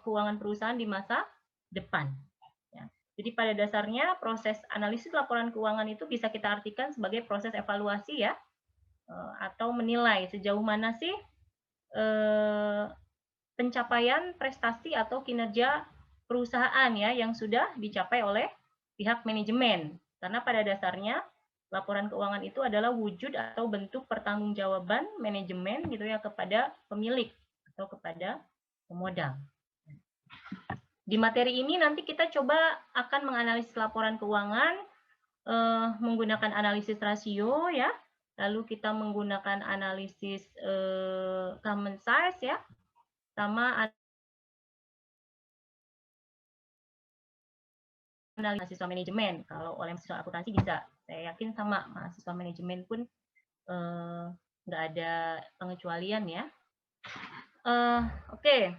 keuangan perusahaan di masa depan. Ya. Jadi pada dasarnya proses analisis laporan keuangan itu bisa kita artikan sebagai proses evaluasi ya, atau menilai sejauh mana sih pencapaian prestasi atau kinerja perusahaan ya yang sudah dicapai oleh pihak manajemen. Karena pada dasarnya laporan keuangan itu adalah wujud atau bentuk pertanggungjawaban manajemen gitu ya kepada pemilik atau kepada pemodal. Di materi ini nanti kita coba akan menganalisis laporan keuangan menggunakan analisis rasio ya, lalu kita menggunakan analisis common size ya, sama analisis mahasiswa manajemen. Kalau oleh mahasiswa akuntansi bisa, saya yakin sama mahasiswa manajemen pun nggak ada pengecualian ya. Oke.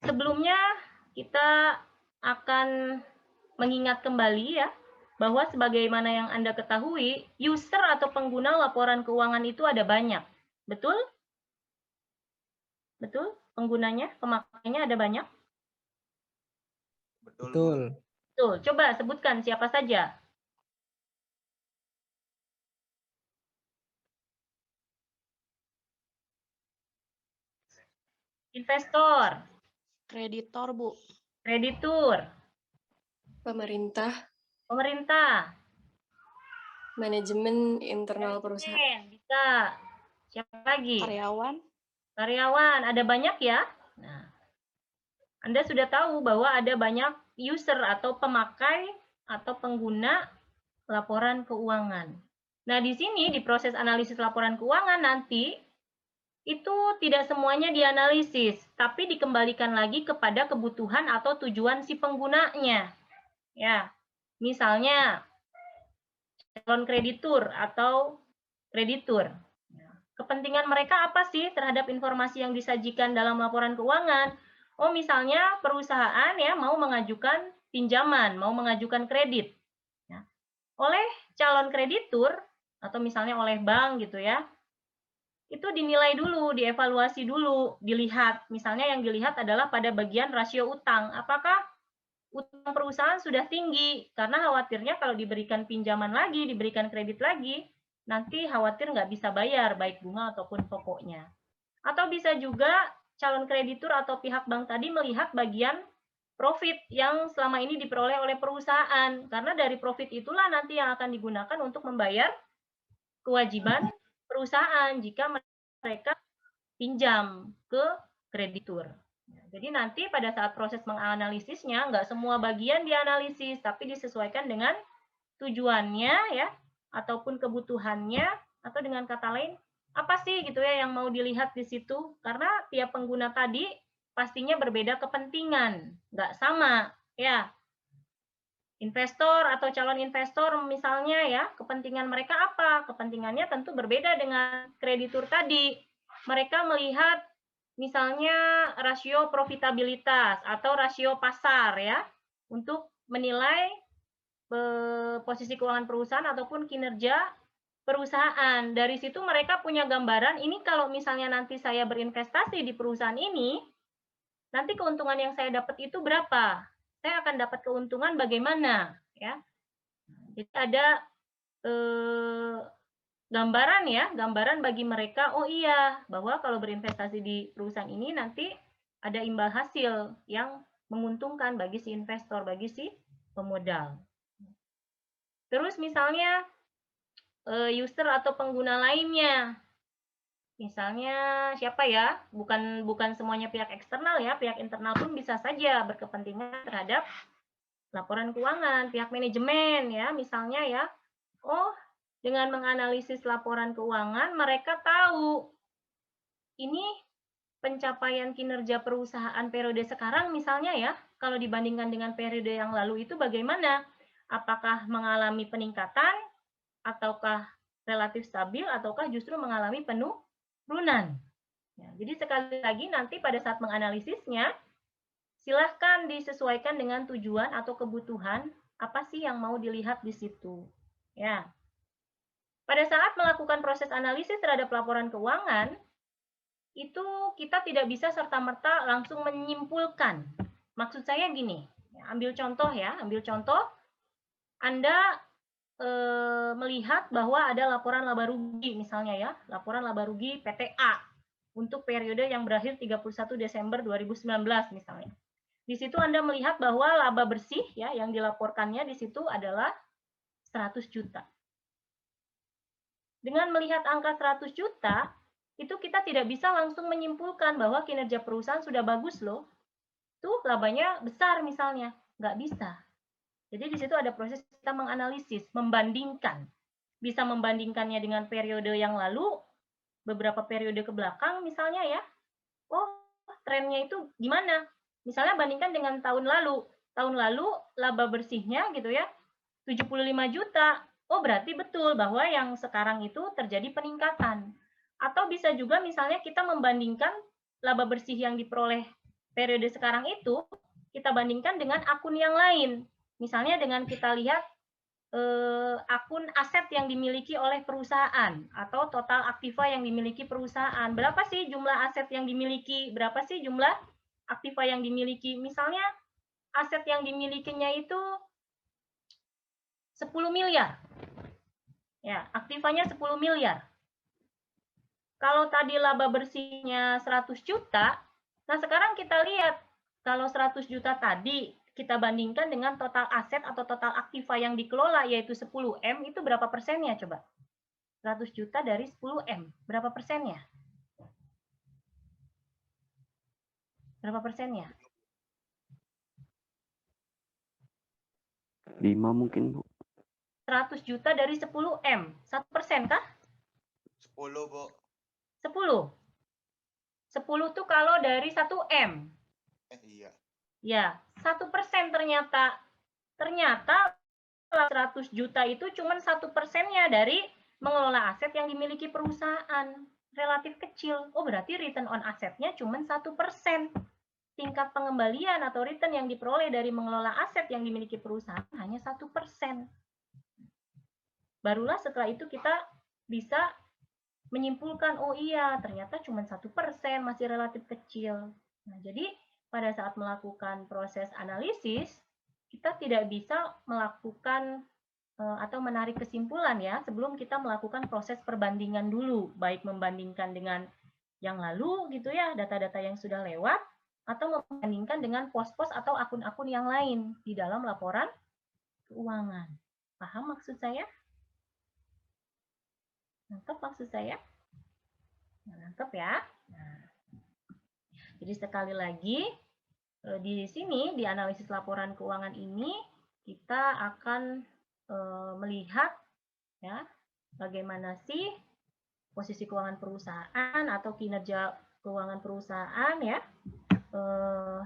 Sebelumnya kita akan mengingat kembali ya, bahwa sebagaimana yang Anda ketahui, user atau pengguna laporan keuangan itu ada banyak. Betul? Betul? Penggunanya, pemakainya ada banyak? Betul. Betul. Coba sebutkan siapa saja. Investor. Kreditor, Bu. Kreditur. Pemerintah. Pemerintah. Manajemen internal perusahaan. Bisa. Siapa lagi? Karyawan. Karyawan. Ada banyak ya? Nah, Anda sudah tahu bahwa ada banyak user atau pemakai atau pengguna laporan keuangan. Nah, di sini di proses analisis laporan keuangan nanti itu tidak semuanya dianalisis, tapi dikembalikan lagi kepada kebutuhan atau tujuan si penggunanya. Ya, misalnya calon kreditur atau kreditur. Kepentingan mereka apa sih terhadap informasi yang disajikan dalam laporan keuangan? Oh, misalnya perusahaan ya mau mengajukan pinjaman, mau mengajukan kredit. Ya. Oleh calon kreditur atau misalnya oleh bank gitu ya, itu dinilai dulu, dievaluasi dulu, dilihat. Misalnya yang dilihat adalah pada bagian rasio utang. Apakah utang perusahaan sudah tinggi? Karena khawatirnya kalau diberikan pinjaman lagi, diberikan kredit lagi, nanti khawatir nggak bisa bayar, baik bunga ataupun pokoknya. Atau bisa juga calon kreditur atau pihak bank tadi melihat bagian profit yang selama ini diperoleh oleh perusahaan. Karena dari profit itulah nanti yang akan digunakan untuk membayar kewajiban perusahaan jika mereka pinjam ke kreditur. Jadi nanti pada saat proses menganalisisnya, nggak semua bagian dianalisis, tapi disesuaikan dengan tujuannya ya, ataupun kebutuhannya, atau dengan kata lain, apa sih gitu ya yang mau dilihat di situ? Karena tiap pengguna tadi pastinya berbeda kepentingan, nggak sama ya. Investor atau calon investor misalnya ya, kepentingan mereka apa? Kepentingannya tentu berbeda dengan kreditur tadi. Mereka melihat misalnya rasio profitabilitas atau rasio pasar ya, untuk menilai posisi keuangan perusahaan ataupun kinerja perusahaan. Dari situ mereka punya gambaran, ini kalau misalnya nanti saya berinvestasi di perusahaan ini, nanti keuntungan yang saya dapat itu berapa? Saya akan dapat keuntungan bagaimana? Ya, jadi ada gambaran ya, gambaran bagi mereka, oh iya, bahwa kalau berinvestasi di perusahaan ini nanti ada imbal hasil yang menguntungkan bagi si investor, bagi si pemodal. Terus misalnya user atau pengguna lainnya, misalnya siapa ya? Bukan semuanya pihak eksternal ya, pihak internal pun bisa saja berkepentingan terhadap laporan keuangan, pihak manajemen ya, misalnya ya. Oh, dengan menganalisis laporan keuangan, mereka tahu ini pencapaian kinerja perusahaan periode sekarang misalnya ya, kalau dibandingkan dengan periode yang lalu itu bagaimana? Apakah mengalami peningkatan, ataukah relatif stabil, ataukah justru mengalami penurunan? Ya, jadi sekali lagi nanti pada saat menganalisisnya, silahkan disesuaikan dengan tujuan atau kebutuhan apa sih yang mau dilihat di situ. Ya. Pada saat melakukan proses analisis terhadap laporan keuangan, itu kita tidak bisa serta-merta langsung menyimpulkan. Maksud saya gini, ambil contoh ya, ambil contoh, Anda melihat bahwa ada laporan laba rugi misalnya ya, laporan laba rugi PTA untuk periode yang berakhir 31 Desember 2019 misalnya. Di situ Anda melihat bahwa laba bersih ya yang dilaporkannya di situ adalah 100 juta. Dengan melihat angka 100 juta, itu kita tidak bisa langsung menyimpulkan bahwa kinerja perusahaan sudah bagus loh. Tuh labanya besar misalnya, nggak bisa. Jadi di situ ada proses kita menganalisis, membandingkan. Bisa membandingkannya dengan periode yang lalu, beberapa periode ke belakang misalnya ya. Oh, trennya itu gimana? Misalnya bandingkan dengan tahun lalu. Tahun lalu laba bersihnya gitu ya, 75 juta. Oh, berarti betul bahwa yang sekarang itu terjadi peningkatan. Atau bisa juga misalnya kita membandingkan laba bersih yang diperoleh periode sekarang itu, kita bandingkan dengan akun yang lain. Misalnya dengan kita lihat akun aset yang dimiliki oleh perusahaan atau total aktiva yang dimiliki perusahaan. Berapa sih jumlah aset yang dimiliki? Berapa sih jumlah aktiva yang dimiliki? Misalnya aset yang dimilikinya itu 10 miliar. Ya, aktivanya 10 miliar. Kalau tadi laba bersihnya 100 juta, nah sekarang kita lihat kalau 100 juta tadi kita bandingkan dengan total aset atau total aktiva yang dikelola yaitu 10 M, itu berapa persennya coba? 100 juta dari 10 M, berapa persennya? Berapa persennya? 5 mungkin, Bu. 100 juta dari 10 M, 1% kah? 10, Bu. 10. 10 tuh kalau dari 1 M. Iya. Ya, 1% ternyata. Ternyata 100 juta itu cuma 1%-nya dari mengelola aset yang dimiliki perusahaan. Relatif kecil. Oh, berarti return on asetnya cuma 1%. Tingkat pengembalian atau return yang diperoleh dari mengelola aset yang dimiliki perusahaan hanya 1%. Barulah setelah itu kita bisa menyimpulkan, oh iya ternyata cuma 1%, masih relatif kecil. Nah, jadi pada saat melakukan proses analisis, kita tidak bisa melakukan atau menarik kesimpulan ya sebelum kita melakukan proses perbandingan dulu, baik membandingkan dengan yang lalu gitu ya, data-data yang sudah lewat, atau membandingkan dengan pos-pos atau akun-akun yang lain di dalam laporan keuangan. Paham maksud saya? Nangkep maksud saya? Nangkep ya? Nah, jadi sekali lagi, di sini, di analisis laporan keuangan ini, kita akan melihat ya bagaimana sih posisi keuangan perusahaan atau kinerja keuangan perusahaan ya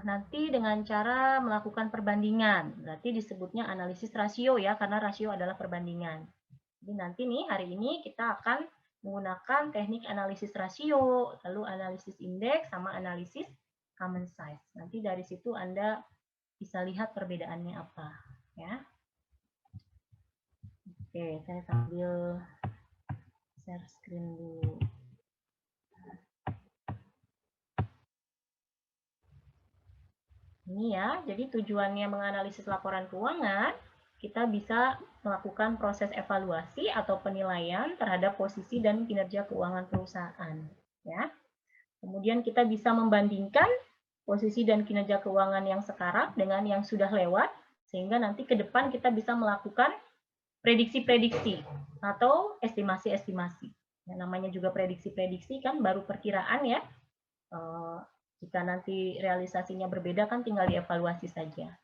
nanti dengan cara melakukan perbandingan. Berarti disebutnya analisis rasio ya, karena rasio adalah perbandingan. Jadi nanti nih hari ini kita akan menggunakan teknik analisis rasio, lalu analisis indeks sama analisis common size. Nanti dari situ Anda bisa lihat perbedaannya apa ya. Oke, saya sambil share screen dulu. Ini ya, jadi tujuannya menganalisis laporan keuangan, kita bisa melakukan proses evaluasi atau penilaian terhadap posisi dan kinerja keuangan perusahaan. Ya. Kemudian kita bisa membandingkan posisi dan kinerja keuangan yang sekarang dengan yang sudah lewat, sehingga nanti ke depan kita bisa melakukan prediksi-prediksi atau estimasi-estimasi. Yang namanya juga prediksi-prediksi kan baru perkiraan ya. Jika nanti realisasinya berbeda kan tinggal dievaluasi saja.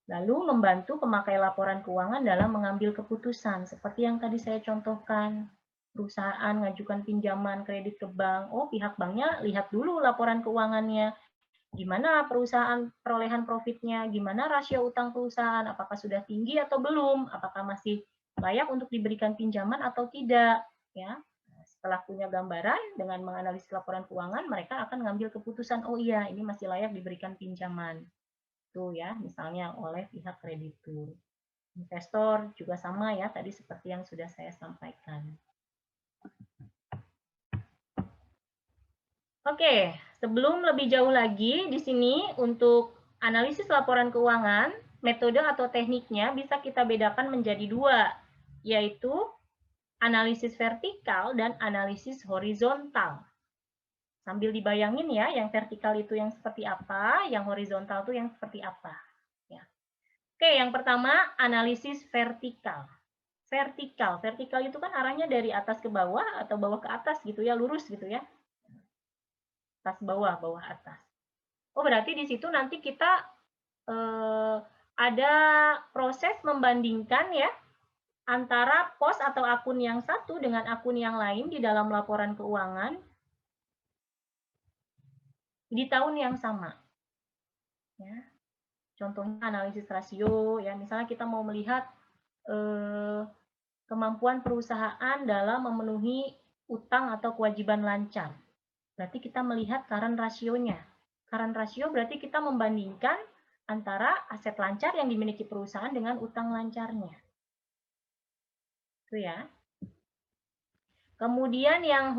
Lalu membantu pemakai laporan keuangan dalam mengambil keputusan seperti yang tadi saya contohkan. Perusahaan ngajukan pinjaman kredit ke bank, oh pihak banknya lihat dulu laporan keuangannya. Gimana perusahaan perolehan profitnya, gimana rasio utang perusahaan, apakah sudah tinggi atau belum, apakah masih layak untuk diberikan pinjaman atau tidak, ya. Setelah punya gambaran dengan menganalisis laporan keuangan, mereka akan mengambil keputusan, oh iya ini masih layak diberikan pinjaman. Tuh ya, misalnya oleh pihak kreditur. Investor juga sama ya, tadi seperti yang sudah saya sampaikan. Oke, sebelum lebih jauh lagi di sini untuk analisis laporan keuangan, metode atau tekniknya bisa kita bedakan menjadi dua, yaitu analisis vertikal dan analisis horizontal. Sambil dibayangin ya, yang vertikal itu yang seperti apa, yang horizontal itu yang seperti apa. Ya. Oke, yang pertama analisis vertikal. Vertikal itu kan arahnya dari atas ke bawah atau bawah ke atas gitu ya, lurus gitu ya. Atas bawah, bawah atas. Oh, berarti di situ nanti kita ada proses membandingkan ya antara pos atau akun yang satu dengan akun yang lain di dalam laporan keuangan di tahun yang sama. Ya. Contohnya analisis rasio, ya misalnya kita mau melihat kemampuan perusahaan dalam memenuhi utang atau kewajiban lancar. Berarti kita melihat current rasionya. Current rasio berarti kita membandingkan antara aset lancar yang dimiliki perusahaan dengan utang lancarnya. Itu ya. Kemudian yang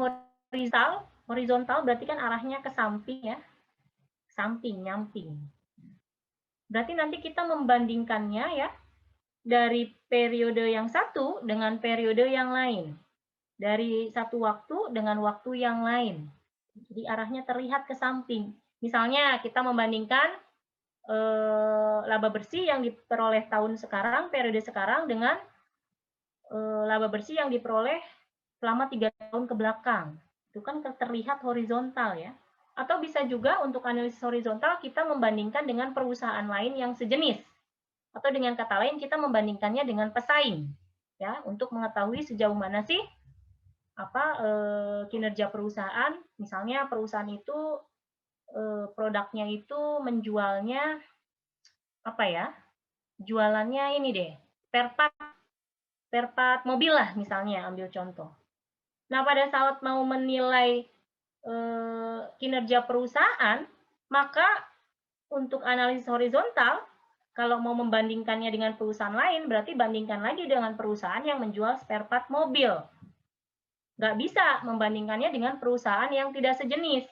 horizontal berarti kan arahnya ke samping ya. Samping, nyamping. Berarti nanti kita membandingkannya ya dari periode yang satu dengan periode yang lain. Dari satu waktu dengan waktu yang lain. Jadi arahnya terlihat ke samping. Misalnya kita membandingkan laba bersih yang diperoleh tahun sekarang, periode sekarang dengan laba bersih yang diperoleh selama 3 tahun ke belakang. Itu kan terlihat horizontal ya. Atau bisa juga untuk analisis horizontal kita membandingkan dengan perusahaan lain yang sejenis. Atau dengan kata lain kita membandingkannya dengan pesaing. Ya, untuk mengetahui sejauh mana sih kinerja perusahaan. Misalnya perusahaan itu produknya itu menjualnya apa ya? Jualannya ini deh, spare part mobil lah misalnya, ambil contoh. Nah, pada saat mau menilai kinerja perusahaan, maka untuk analisis horizontal, kalau mau membandingkannya dengan perusahaan lain, berarti bandingkan lagi dengan perusahaan yang menjual spare part mobil. Nggak bisa membandingkannya dengan perusahaan yang tidak sejenis.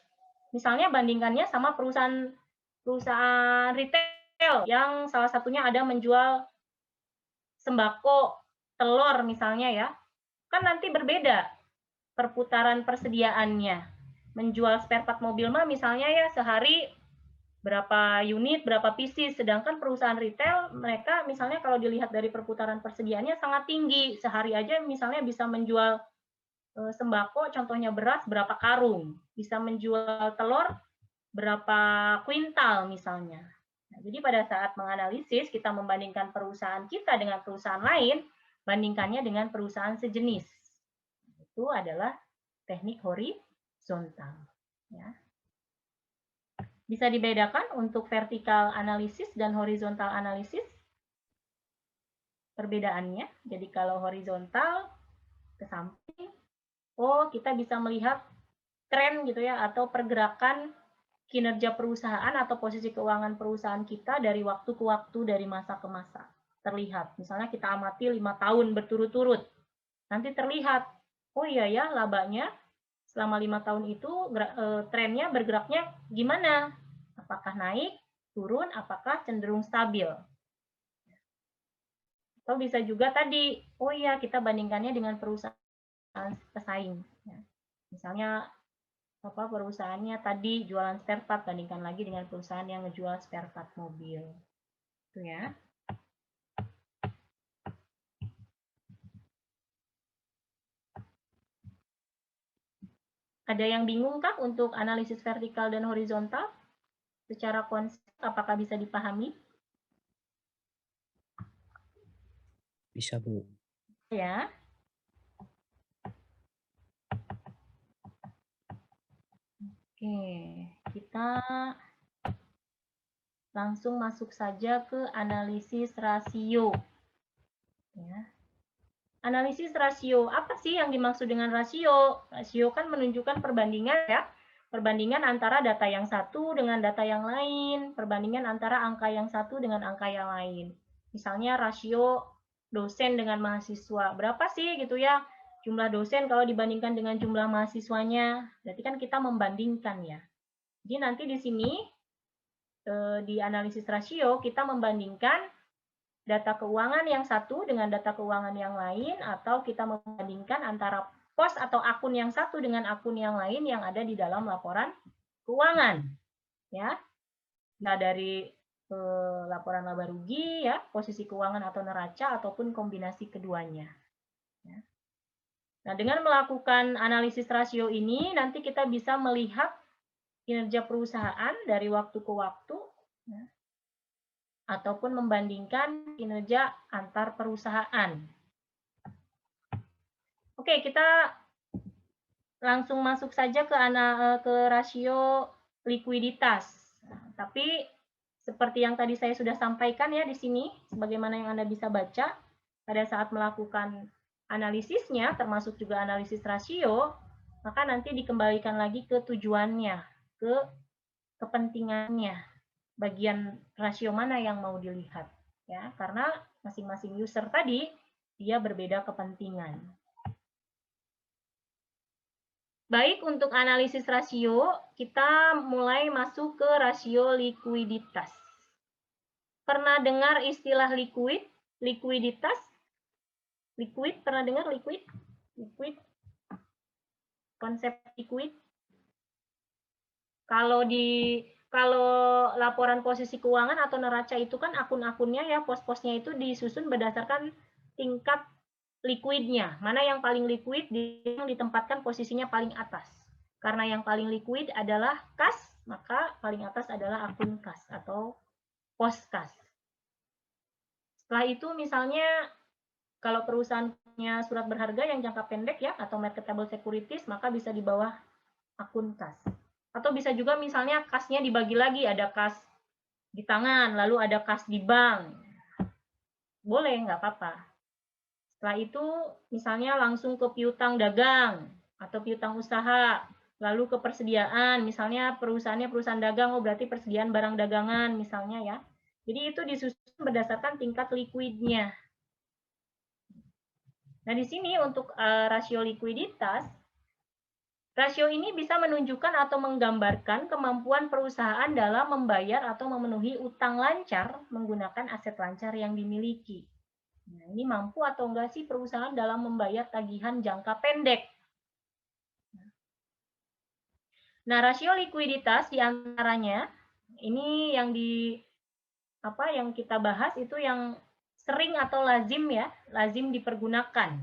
Misalnya bandingkannya sama perusahaan retail yang salah satunya ada menjual sembako, telur misalnya ya. Kan nanti berbeda perputaran persediaannya. Menjual spare part mobil mah misalnya ya sehari berapa unit, berapa pieces, sedangkan perusahaan retail mereka misalnya kalau dilihat dari perputaran persediaannya sangat tinggi. Sehari aja misalnya bisa menjual sembako, contohnya beras berapa karung, bisa menjual telur berapa kuintal misalnya. Nah, jadi pada saat menganalisis kita membandingkan perusahaan kita dengan perusahaan lain, bandingkannya dengan perusahaan sejenis. Itu adalah teknik horizontal. Ya. Bisa dibedakan untuk vertikal analisis dan horizontal analisis perbedaannya. Jadi kalau horizontal ke samping, oh kita bisa melihat tren gitu ya atau pergerakan kinerja perusahaan atau posisi keuangan perusahaan kita dari waktu ke waktu, dari masa ke masa. Terlihat. Misalnya kita amati 5 tahun berturut-turut. Nanti terlihat, oh iya ya labanya selama 5 tahun itu trennya bergeraknya gimana? Apakah naik, turun, apakah cenderung stabil? Atau bisa juga tadi, oh iya kita bandingkannya dengan perusahaan pesaing. Misalnya perusahaannya tadi jualan spare part, bandingkan lagi dengan perusahaan yang ngejual spare part mobil. Itu ya. Ada yang bingung kah untuk analisis vertikal dan horizontal? Secara konsep, apakah bisa dipahami? Bisa, Bu. Ya. Oke, kita langsung masuk saja ke analisis rasio. Ya. Analisis rasio, apa sih yang dimaksud dengan rasio? Rasio kan menunjukkan perbandingan ya, perbandingan antara data yang satu dengan data yang lain, perbandingan antara angka yang satu dengan angka yang lain. Misalnya rasio dosen dengan mahasiswa, berapa sih gitu ya Jumlah dosen kalau dibandingkan dengan jumlah mahasiswanya, berarti kan kita membandingkan ya. Jadi nanti di sini di analisis rasio kita membandingkan data keuangan yang satu dengan data keuangan yang lain, atau kita membandingkan antara pos atau akun yang satu dengan akun yang lain yang ada di dalam laporan keuangan. Ya. Nah, dari laporan laba rugi ya, posisi keuangan atau neraca ataupun kombinasi keduanya. Ya. Nah, dengan melakukan analisis rasio ini nanti kita bisa melihat kinerja perusahaan dari waktu ke waktu ya, ataupun membandingkan kinerja antar perusahaan. Oke, kita langsung masuk saja ke rasio likuiditas. Nah, tapi seperti yang tadi saya sudah sampaikan ya di sini, sebagaimana yang Anda bisa baca, pada saat melakukan analisisnya, termasuk juga analisis rasio, maka nanti dikembalikan lagi ke tujuannya, ke kepentingannya, bagian rasio mana yang mau dilihat. Ya, karena masing-masing user tadi, dia berbeda kepentingan. Baik, untuk analisis rasio, kita mulai masuk ke rasio likuiditas. Pernah dengar istilah likuiditas? Liquid, pernah dengar liquid? Konsep liquid? Kalau laporan posisi keuangan atau neraca itu kan akun-akunnya ya, pos-posnya itu disusun berdasarkan tingkat likuidnya. Mana yang paling liquid yang ditempatkan posisinya paling atas. Karena yang paling liquid adalah kas, maka paling atas adalah akun kas atau pos kas. Setelah itu misalnya kalau perusahaan punya surat berharga yang jangka pendek ya, atau marketable securities, maka bisa di bawah akun kas. Atau bisa juga misalnya kasnya dibagi lagi, ada kas di tangan, lalu ada kas di bank. Boleh, nggak apa-apa. Setelah itu misalnya langsung ke piutang dagang atau piutang usaha, lalu ke persediaan, misalnya perusahaannya perusahaan dagang, oh berarti persediaan barang dagangan misalnya ya. Jadi itu disusun berdasarkan tingkat likuidnya. Nah, di sini untuk rasio likuiditas, rasio ini bisa menunjukkan atau menggambarkan kemampuan perusahaan dalam membayar atau memenuhi utang lancar menggunakan aset lancar yang dimiliki. Nah, ini mampu atau enggak sih perusahaan dalam membayar tagihan jangka pendek? Nah, rasio likuiditas diantaranya, ini yang yang kita bahas itu yang sering atau lazim ya, lazim dipergunakan.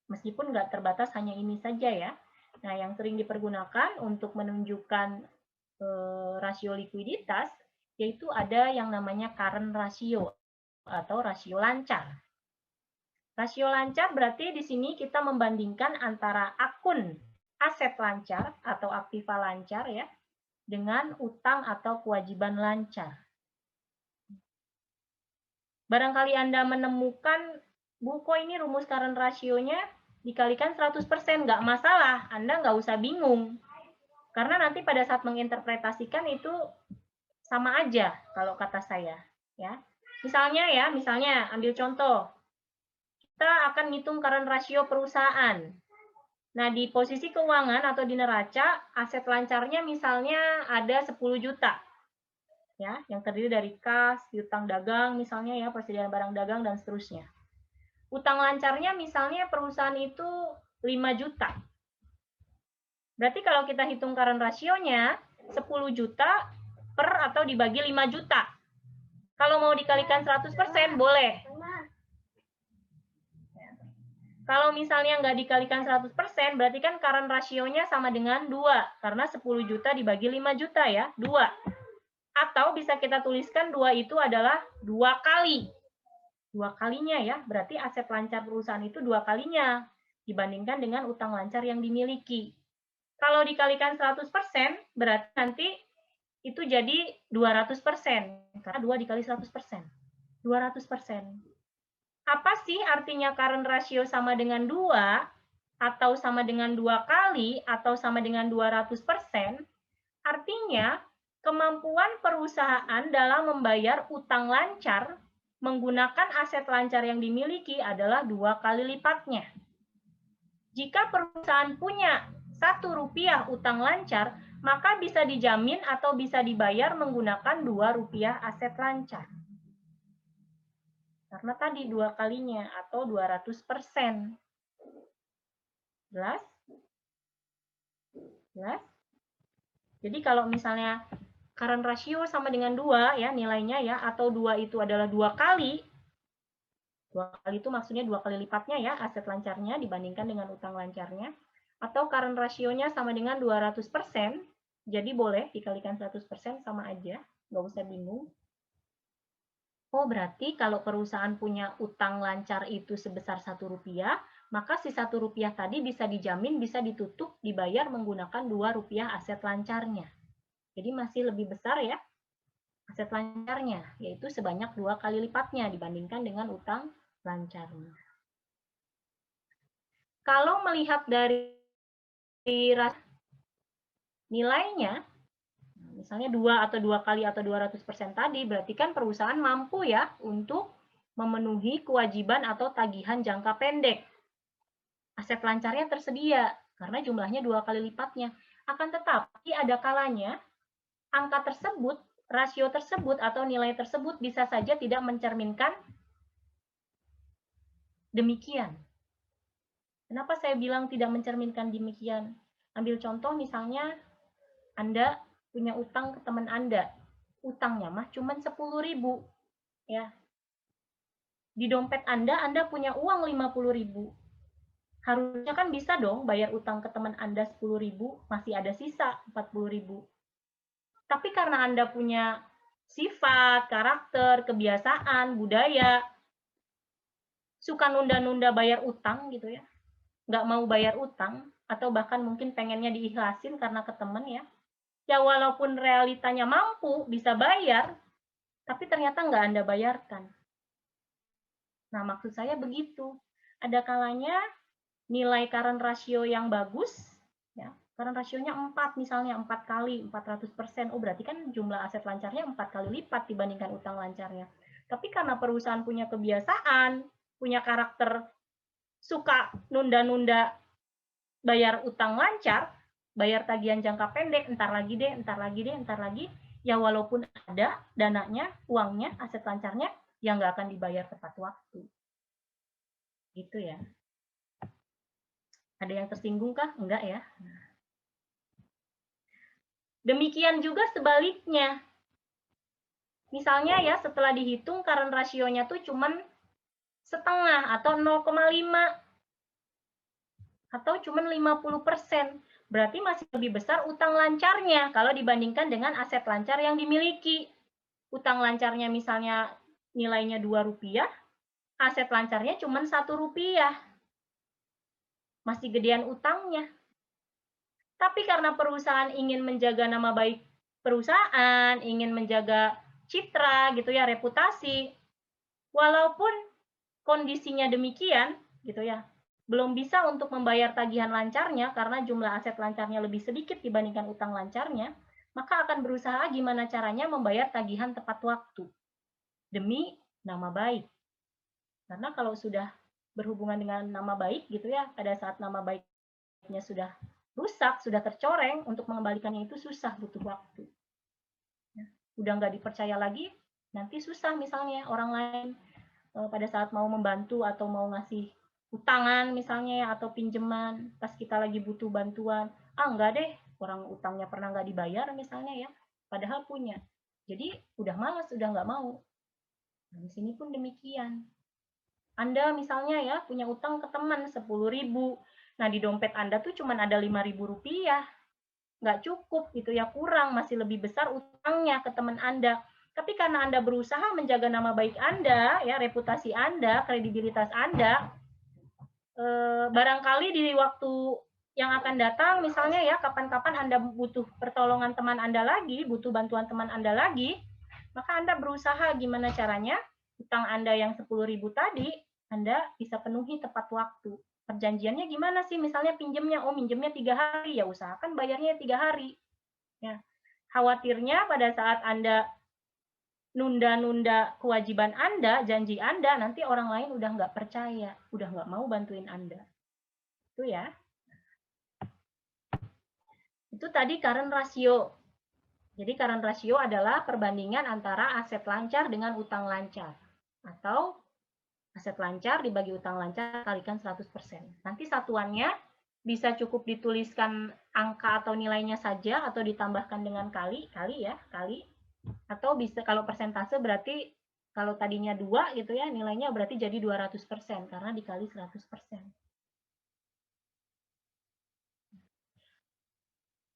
Meskipun nggak terbatas hanya ini saja ya. Nah, yang sering dipergunakan untuk menunjukkan rasio likuiditas, yaitu ada yang namanya current ratio atau rasio lancar. Rasio lancar berarti di sini kita membandingkan antara akun aset lancar atau aktiva lancar ya, dengan utang atau kewajiban lancar. Barangkali Anda menemukan, Bu, kok ini rumus current ratio-nya dikalikan 100%, nggak masalah, Anda nggak usah bingung. Karena nanti pada saat menginterpretasikan itu sama aja kalau kata saya. Ya. Misalnya ambil contoh, kita akan ngitung current ratio perusahaan. Nah, di posisi keuangan atau di neraca, aset lancarnya misalnya ada 10 juta. Ya, yang terdiri dari kas, piutang dagang misalnya ya, persediaan barang dagang dan seterusnya. Utang lancarnya misalnya perusahaan itu 5 juta. Berarti kalau kita hitung current rasionya 10 juta per atau dibagi 5 juta. Kalau mau dikalikan 100% boleh. Kalau misalnya nggak dikalikan 100%, berarti kan current rasionya sama dengan 2. Karena 10 juta dibagi 5 juta ya, 2. Atau bisa kita tuliskan 2 itu adalah 2 kali. 2 kalinya ya, berarti aset lancar perusahaan itu 2 kalinya dibandingkan dengan utang lancar yang dimiliki. Kalau dikalikan 100%, berarti nanti itu jadi 200%. Karena 2 dikali 100%. 200%. Apa sih artinya current ratio sama dengan 2, atau sama dengan 2 kali, atau sama dengan 200%? Artinya, kemampuan perusahaan dalam membayar utang lancar menggunakan aset lancar yang dimiliki adalah 2 kali lipatnya. Jika perusahaan punya Rp1 utang lancar, maka bisa dijamin atau bisa dibayar menggunakan Rp2 aset lancar. Karena tadi 2 kalinya atau 200%. Jelas? Jelas? Jadi kalau misalnya current ratio sama dengan 2 ya nilainya ya, atau 2 itu adalah 2 kali. 2 kali itu maksudnya 2 kali lipatnya ya aset lancarnya dibandingkan dengan utang lancarnya. Atau current ratio-nya sama dengan 200%. Jadi boleh dikalikan 100% sama aja, nggak usah bingung. Oh, berarti kalau perusahaan punya utang lancar itu sebesar Rp1, maka si Rp1 tadi bisa dijamin, bisa ditutup, dibayar menggunakan Rp2 aset lancarnya. Jadi masih lebih besar ya aset lancarnya, yaitu sebanyak 2 kali lipatnya dibandingkan dengan utang lancarnya. Kalau melihat dari nilainya, misalnya 2 atau 2 kali atau 200% tadi, berarti kan perusahaan mampu ya untuk memenuhi kewajiban atau tagihan jangka pendek. Aset lancarnya tersedia, karena jumlahnya 2 kali lipatnya. Akan tetapi ada kalanya, angka tersebut, rasio tersebut, atau nilai tersebut bisa saja tidak mencerminkan demikian. Kenapa saya bilang tidak mencerminkan demikian? Ambil contoh misalnya, Anda punya utang ke teman Anda. Utangnya mah cuma 10.000. Ya. Di dompet Anda punya uang 50.000. Harusnya kan bisa dong bayar utang ke teman Anda 10.000, masih ada sisa 40.000. Tapi karena Anda punya sifat, karakter, kebiasaan, budaya, suka nunda-nunda bayar utang gitu ya, nggak mau bayar utang, atau bahkan mungkin pengennya diikhlasin karena ke teman ya, ya walaupun realitanya mampu bisa bayar, tapi ternyata nggak Anda bayarkan. Nah, maksud saya begitu. Ada kalanya nilai current ratio yang bagus, ya, current rasionya 4 misalnya, 4 kali, 400%. Oh, berarti kan jumlah aset lancarnya 4 kali lipat dibandingkan utang lancarnya. Tapi karena perusahaan punya kebiasaan, punya karakter suka nunda-nunda bayar utang lancar, bayar tagihan jangka pendek, entar lagi deh, entar lagi deh, entar lagi, ya walaupun ada dananya, uangnya, aset lancarnya, ya nggak akan dibayar tepat waktu. Gitu ya. Ada yang tersinggung kah? Enggak ya. Demikian juga sebaliknya. Misalnya ya setelah dihitung current rasionya tuh cuman setengah atau 0,5 atau cuman 50%. Berarti masih lebih besar utang lancarnya kalau dibandingkan dengan aset lancar yang dimiliki. Utang lancarnya misalnya nilainya Rp2, aset lancarnya cuman Rp1. Masih gedean utangnya. Tapi karena perusahaan ingin menjaga nama baik perusahaan, ingin menjaga citra gitu ya, reputasi, walaupun kondisinya demikian gitu ya, belum bisa untuk membayar tagihan lancarnya karena jumlah aset lancarnya lebih sedikit dibandingkan utang lancarnya, maka akan berusaha gimana caranya membayar tagihan tepat waktu demi nama baik. Karena kalau sudah berhubungan dengan nama baik gitu ya, pada saat nama baiknya sudah rusak, sudah tercoreng, untuk mengembalikannya itu susah, butuh waktu. Udah nggak dipercaya lagi, nanti susah misalnya orang lain pada saat mau membantu atau mau ngasih utangan misalnya ya, atau pinjaman, pas kita lagi butuh bantuan, enggak deh, orang utangnya pernah nggak dibayar misalnya ya, padahal punya. Jadi udah malas, udah nggak mau. Nah, di sini pun demikian. Anda misalnya ya punya utang ke teman 10.000. Nah, di dompet Anda tuh cuma ada Rp5.000. Nggak cukup gitu ya, kurang, masih lebih besar utangnya ke teman Anda. Tapi karena Anda berusaha menjaga nama baik Anda, ya reputasi Anda, kredibilitas Anda, barangkali di waktu yang akan datang, misalnya ya kapan-kapan Anda butuh pertolongan teman Anda lagi, butuh bantuan teman Anda lagi, maka Anda berusaha gimana caranya utang Anda yang 10.000 tadi, Anda bisa penuhi tepat waktu. Perjanjiannya gimana sih? Misalnya pinjemnya, oh minjemnya 3 hari, ya usahakan bayarnya 3 hari. Ya. Khawatirnya pada saat Anda nunda-nunda kewajiban Anda, janji Anda, nanti orang lain udah nggak percaya, udah nggak mau bantuin Anda. Itu ya. Itu tadi current ratio. Jadi current ratio adalah perbandingan antara aset lancar dengan utang lancar. Atau aset lancar dibagi utang lancar kalikan 100%. Nanti satuannya bisa cukup dituliskan angka atau nilainya saja atau ditambahkan dengan kali ya, kali. Atau bisa kalau persentase berarti kalau tadinya 2 gitu ya, nilainya berarti jadi 200% karena dikali 100%.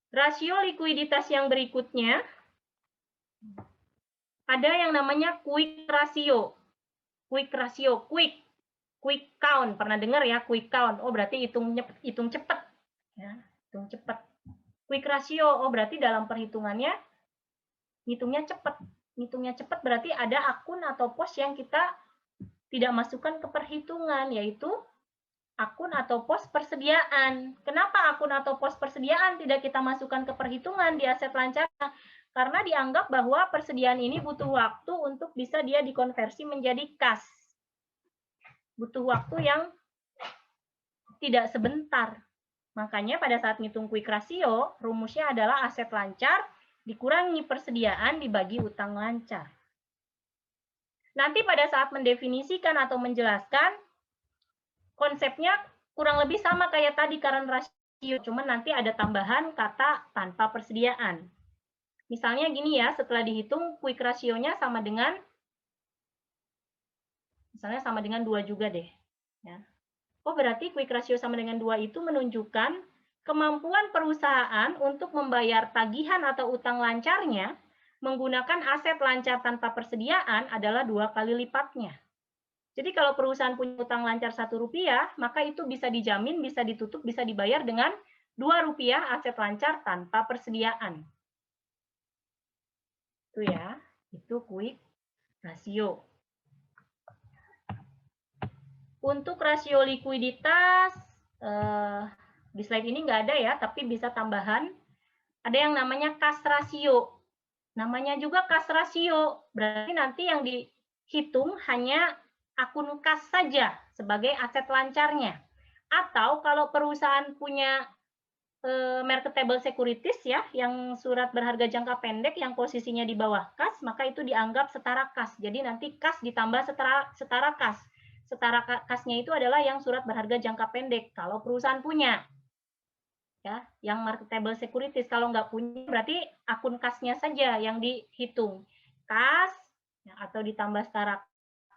Rasio likuiditas yang berikutnya ada yang namanya quick ratio. Quick ratio, quick count. Pernah dengar ya quick count? Oh, berarti hitung cepat. Ya, hitung cepat. Quick ratio, oh berarti dalam perhitungannya hitungnya cepat. Hitungnya cepat berarti ada akun atau pos yang kita tidak masukkan ke perhitungan, yaitu akun atau pos persediaan. Kenapa akun atau pos persediaan tidak kita masukkan ke perhitungan di aset lancar? Karena dianggap bahwa persediaan ini butuh waktu untuk bisa dia dikonversi menjadi kas. Butuh waktu yang tidak sebentar. Makanya pada saat ngitung quick ratio, rumusnya adalah aset lancar dikurangi persediaan dibagi utang lancar. Nanti pada saat mendefinisikan atau menjelaskan, konsepnya kurang lebih sama kayak tadi current ratio, cuman nanti ada tambahan kata tanpa persediaan. Misalnya gini ya, setelah dihitung quick ratio-nya sama dengan, misalnya sama dengan 2 juga deh. Ya. Oh, berarti quick ratio sama dengan 2 itu menunjukkan kemampuan perusahaan untuk membayar tagihan atau utang lancarnya menggunakan aset lancar tanpa persediaan adalah 2 kali lipatnya. Jadi kalau perusahaan punya utang lancar Rp1, maka itu bisa dijamin, bisa ditutup, bisa dibayar dengan Rp2 aset lancar tanpa persediaan. Itu ya, itu quick ratio. Untuk rasio likuiditas, di slide ini nggak ada ya, tapi bisa tambahan. Ada yang namanya kas rasio. Namanya juga kas rasio, berarti nanti yang dihitung hanya akun kas saja sebagai aset lancarnya. Atau kalau perusahaan punya marketable securities ya, yang surat berharga jangka pendek yang posisinya di bawah kas, maka itu dianggap setara kas. Jadi nanti kas ditambah setara kas. Setara kasnya itu adalah yang surat berharga jangka pendek kalau perusahaan punya. Ya, yang marketable securities kalau nggak punya berarti akun kasnya saja yang dihitung. Kas ya, atau ditambah setara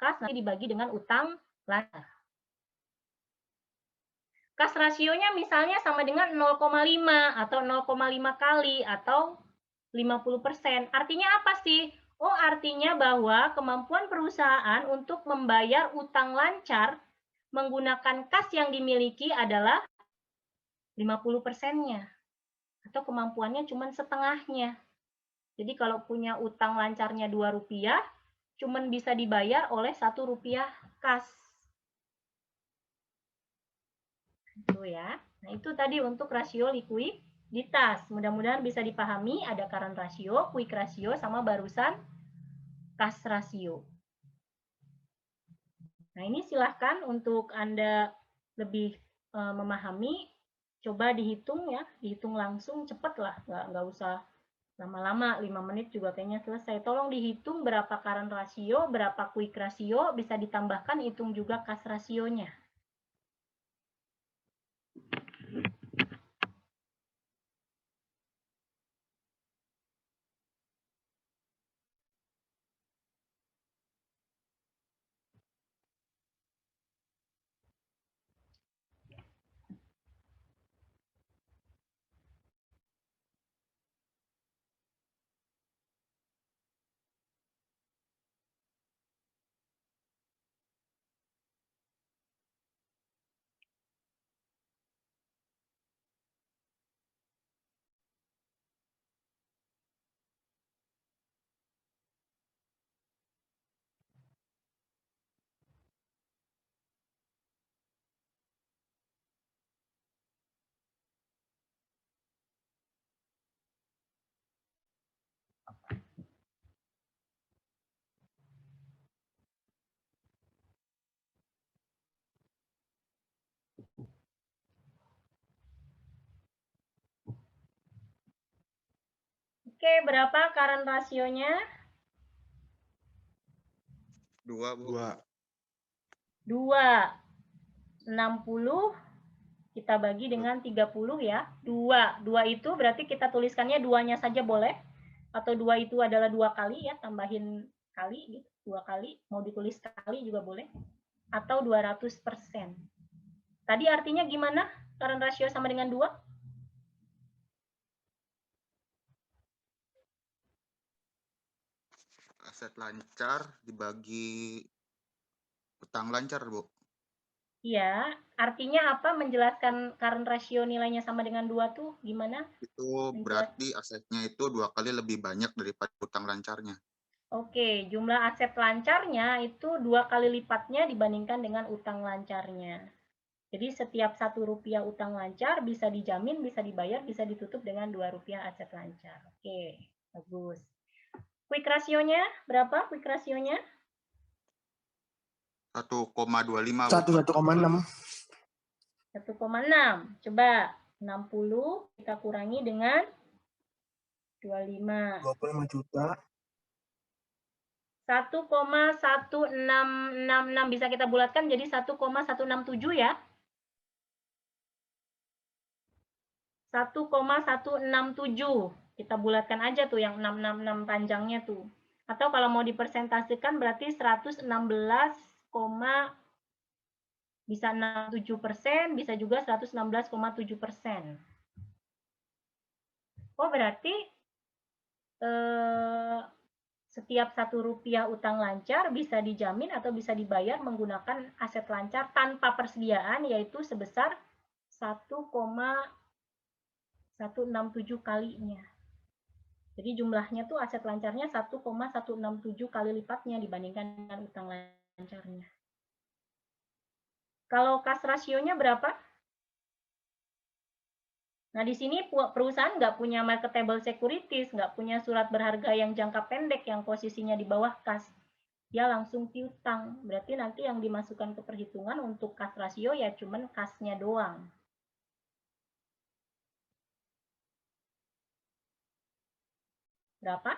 kas nanti dibagi dengan utang lancar. Kas rasionya misalnya sama dengan 0,5 atau 0,5 kali atau 50%. Artinya apa sih? Oh, artinya bahwa kemampuan perusahaan untuk membayar utang lancar menggunakan kas yang dimiliki adalah 50%-nya. Atau kemampuannya cuma setengahnya. Jadi kalau punya utang lancarnya Rp2, cuma bisa dibayar oleh Rp1 kas. Itu ya. Nah, itu tadi untuk rasio likuiditas. Mudah-mudahan bisa dipahami, ada current ratio, quick ratio, sama barusan kas rasio. Nah, ini silahkan untuk Anda lebih memahami, coba dihitung ya, dihitung langsung, cepet lah, nggak usah lama-lama, 5 menit juga kayaknya selesai. Tolong dihitung berapa current ratio, berapa quick ratio, bisa ditambahkan hitung juga kas rasionya. Oke, berapa current rasionya? 2, Bu. 2. 60 kita bagi dengan 30 ya. 2 itu berarti kita tuliskannya 2-nya saja boleh. Atau 2 itu adalah 2 kali ya, tambahin kali gitu. 2 kali, mau ditulis kali juga boleh. Atau 200%. Tadi artinya gimana? Current ratio sama dengan 2? Aset lancar dibagi utang lancar, Bu. Iya, artinya apa menjelaskan current ratio nilainya sama dengan 2 tuh gimana? Itu berarti asetnya itu 2 kali lebih banyak daripada utang lancarnya. Oke, jumlah aset lancarnya itu 2 kali lipatnya dibandingkan dengan utang lancarnya. Jadi setiap Rp1 utang lancar bisa dijamin, bisa dibayar, bisa ditutup dengan Rp2 aset lancar. Oke, bagus. Quick rasionya berapa? Quick rasionya? 1,25, Bu. 1,6. 1,6. Coba 60 kita kurangi dengan 25. 25 juta. 1,1666 bisa kita bulatkan jadi 1,167 ya. 1,167. Kita bulatkan aja tuh yang 666 panjangnya tuh. Atau kalau mau dipersentasikan berarti 116, bisa 67%, bisa juga 116,7%. Oh, berarti setiap Rp1 utang lancar bisa dijamin atau bisa dibayar menggunakan aset lancar tanpa persediaan, yaitu sebesar 1,167 kalinya. Jadi jumlahnya tuh aset lancarnya 1,167 kali lipatnya dibandingkan dengan utang lancarnya. Kalau cash rasionya berapa? Nah, di sini perusahaan nggak punya marketable securities, nggak punya surat berharga yang jangka pendek yang posisinya di bawah kas. Dia langsung piutang. Berarti nanti yang dimasukkan ke perhitungan untuk cash ratio ya cuman kasnya doang. Berapa?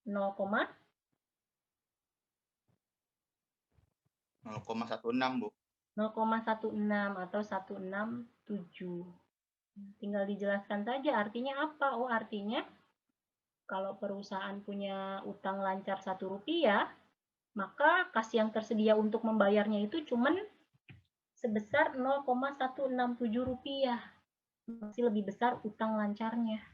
0,16, Bu. 0,16 atau 167. Tinggal dijelaskan saja artinya apa. Oh, artinya kalau perusahaan punya utang lancar Rp1, maka kas yang tersedia untuk membayarnya itu cuman sebesar Rp0,167. Masih lebih besar utang lancarnya.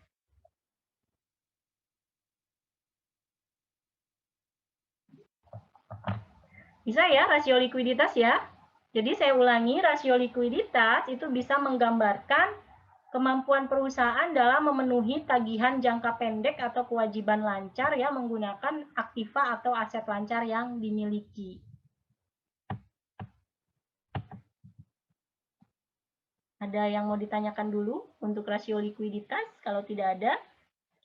Bisa ya rasio likuiditas ya. Jadi saya ulangi, rasio likuiditas itu bisa menggambarkan kemampuan perusahaan dalam memenuhi tagihan jangka pendek atau kewajiban lancar ya menggunakan aktiva atau aset lancar yang dimiliki. Ada yang mau ditanyakan dulu untuk rasio likuiditas? Kalau tidak ada,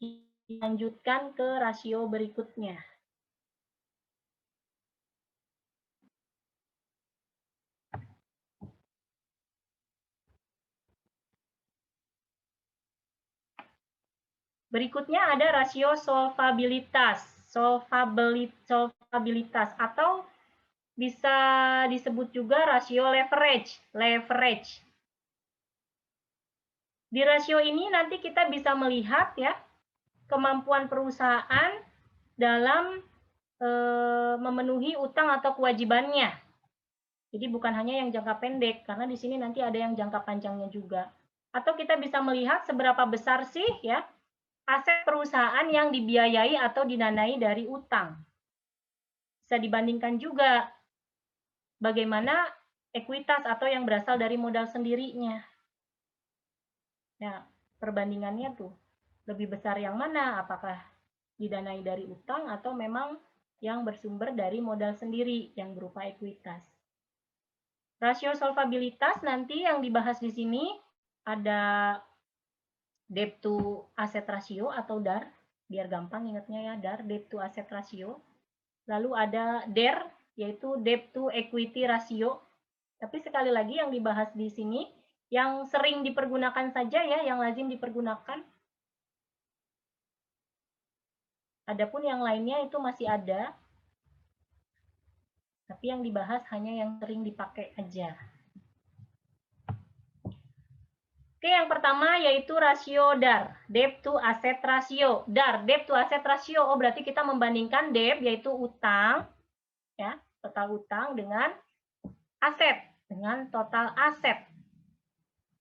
kita lanjutkan ke rasio berikutnya. Berikutnya ada rasio solvabilitas. Solvabilitas atau bisa disebut juga rasio leverage. Di rasio ini nanti kita bisa melihat ya kemampuan perusahaan dalam memenuhi utang atau kewajibannya. Jadi bukan hanya yang jangka pendek, karena di sini nanti ada yang jangka panjangnya juga. Atau kita bisa melihat seberapa besar sih ya aset perusahaan yang dibiayai atau didanai dari utang. Bisa dibandingkan juga bagaimana ekuitas atau yang berasal dari modal sendirinya. Nah, perbandingannya tuh lebih besar yang mana? Apakah didanai dari utang atau memang yang bersumber dari modal sendiri yang berupa ekuitas. Rasio solvabilitas nanti yang dibahas di sini ada debt to asset ratio atau DAR, biar gampang ingatnya ya, DAR, debt to asset ratio. Lalu ada DER, yaitu debt to equity ratio. Tapi sekali lagi yang dibahas di sini, yang sering dipergunakan saja ya, yang lazim dipergunakan, Adapun yang lainnya itu masih ada, tapi yang dibahas hanya yang sering dipakai aja. Oke, yang pertama yaitu rasio DAR, debt to asset ratio. DAR, debt to asset ratio. Oh, berarti kita membandingkan debt yaitu utang, ya, total utang dengan aset, dengan total aset.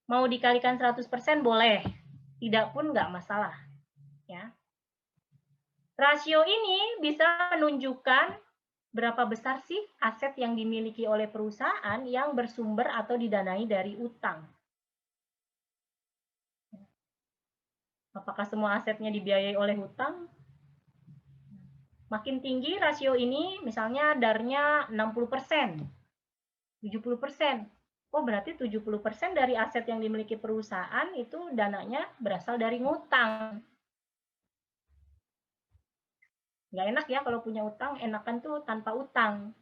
Mau dikalikan 100% boleh, tidak pun nggak masalah, ya. Rasio ini bisa menunjukkan berapa besar sih aset yang dimiliki oleh perusahaan yang bersumber atau didanai dari utang. Apakah semua asetnya dibiayai oleh hutang? Makin tinggi rasio ini, misalnya DAR-nya 60%, 70%. Oh, berarti 70% dari aset yang dimiliki perusahaan itu dananya berasal dari ngutang. Nggak enak ya kalau punya utang, enakan tuh tanpa utang.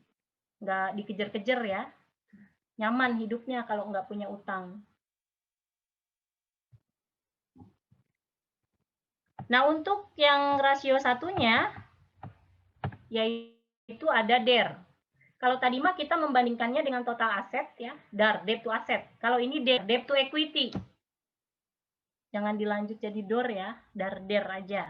Nggak dikejar-kejar ya. Nyaman hidupnya kalau nggak punya utang. Nah, untuk yang rasio satunya, yaitu ada DER. Kalau tadi mah kita membandingkannya dengan total aset, ya, DAR, debt to asset. Kalau ini DER, debt to equity. Jangan dilanjut jadi DOR ya, DAR aja.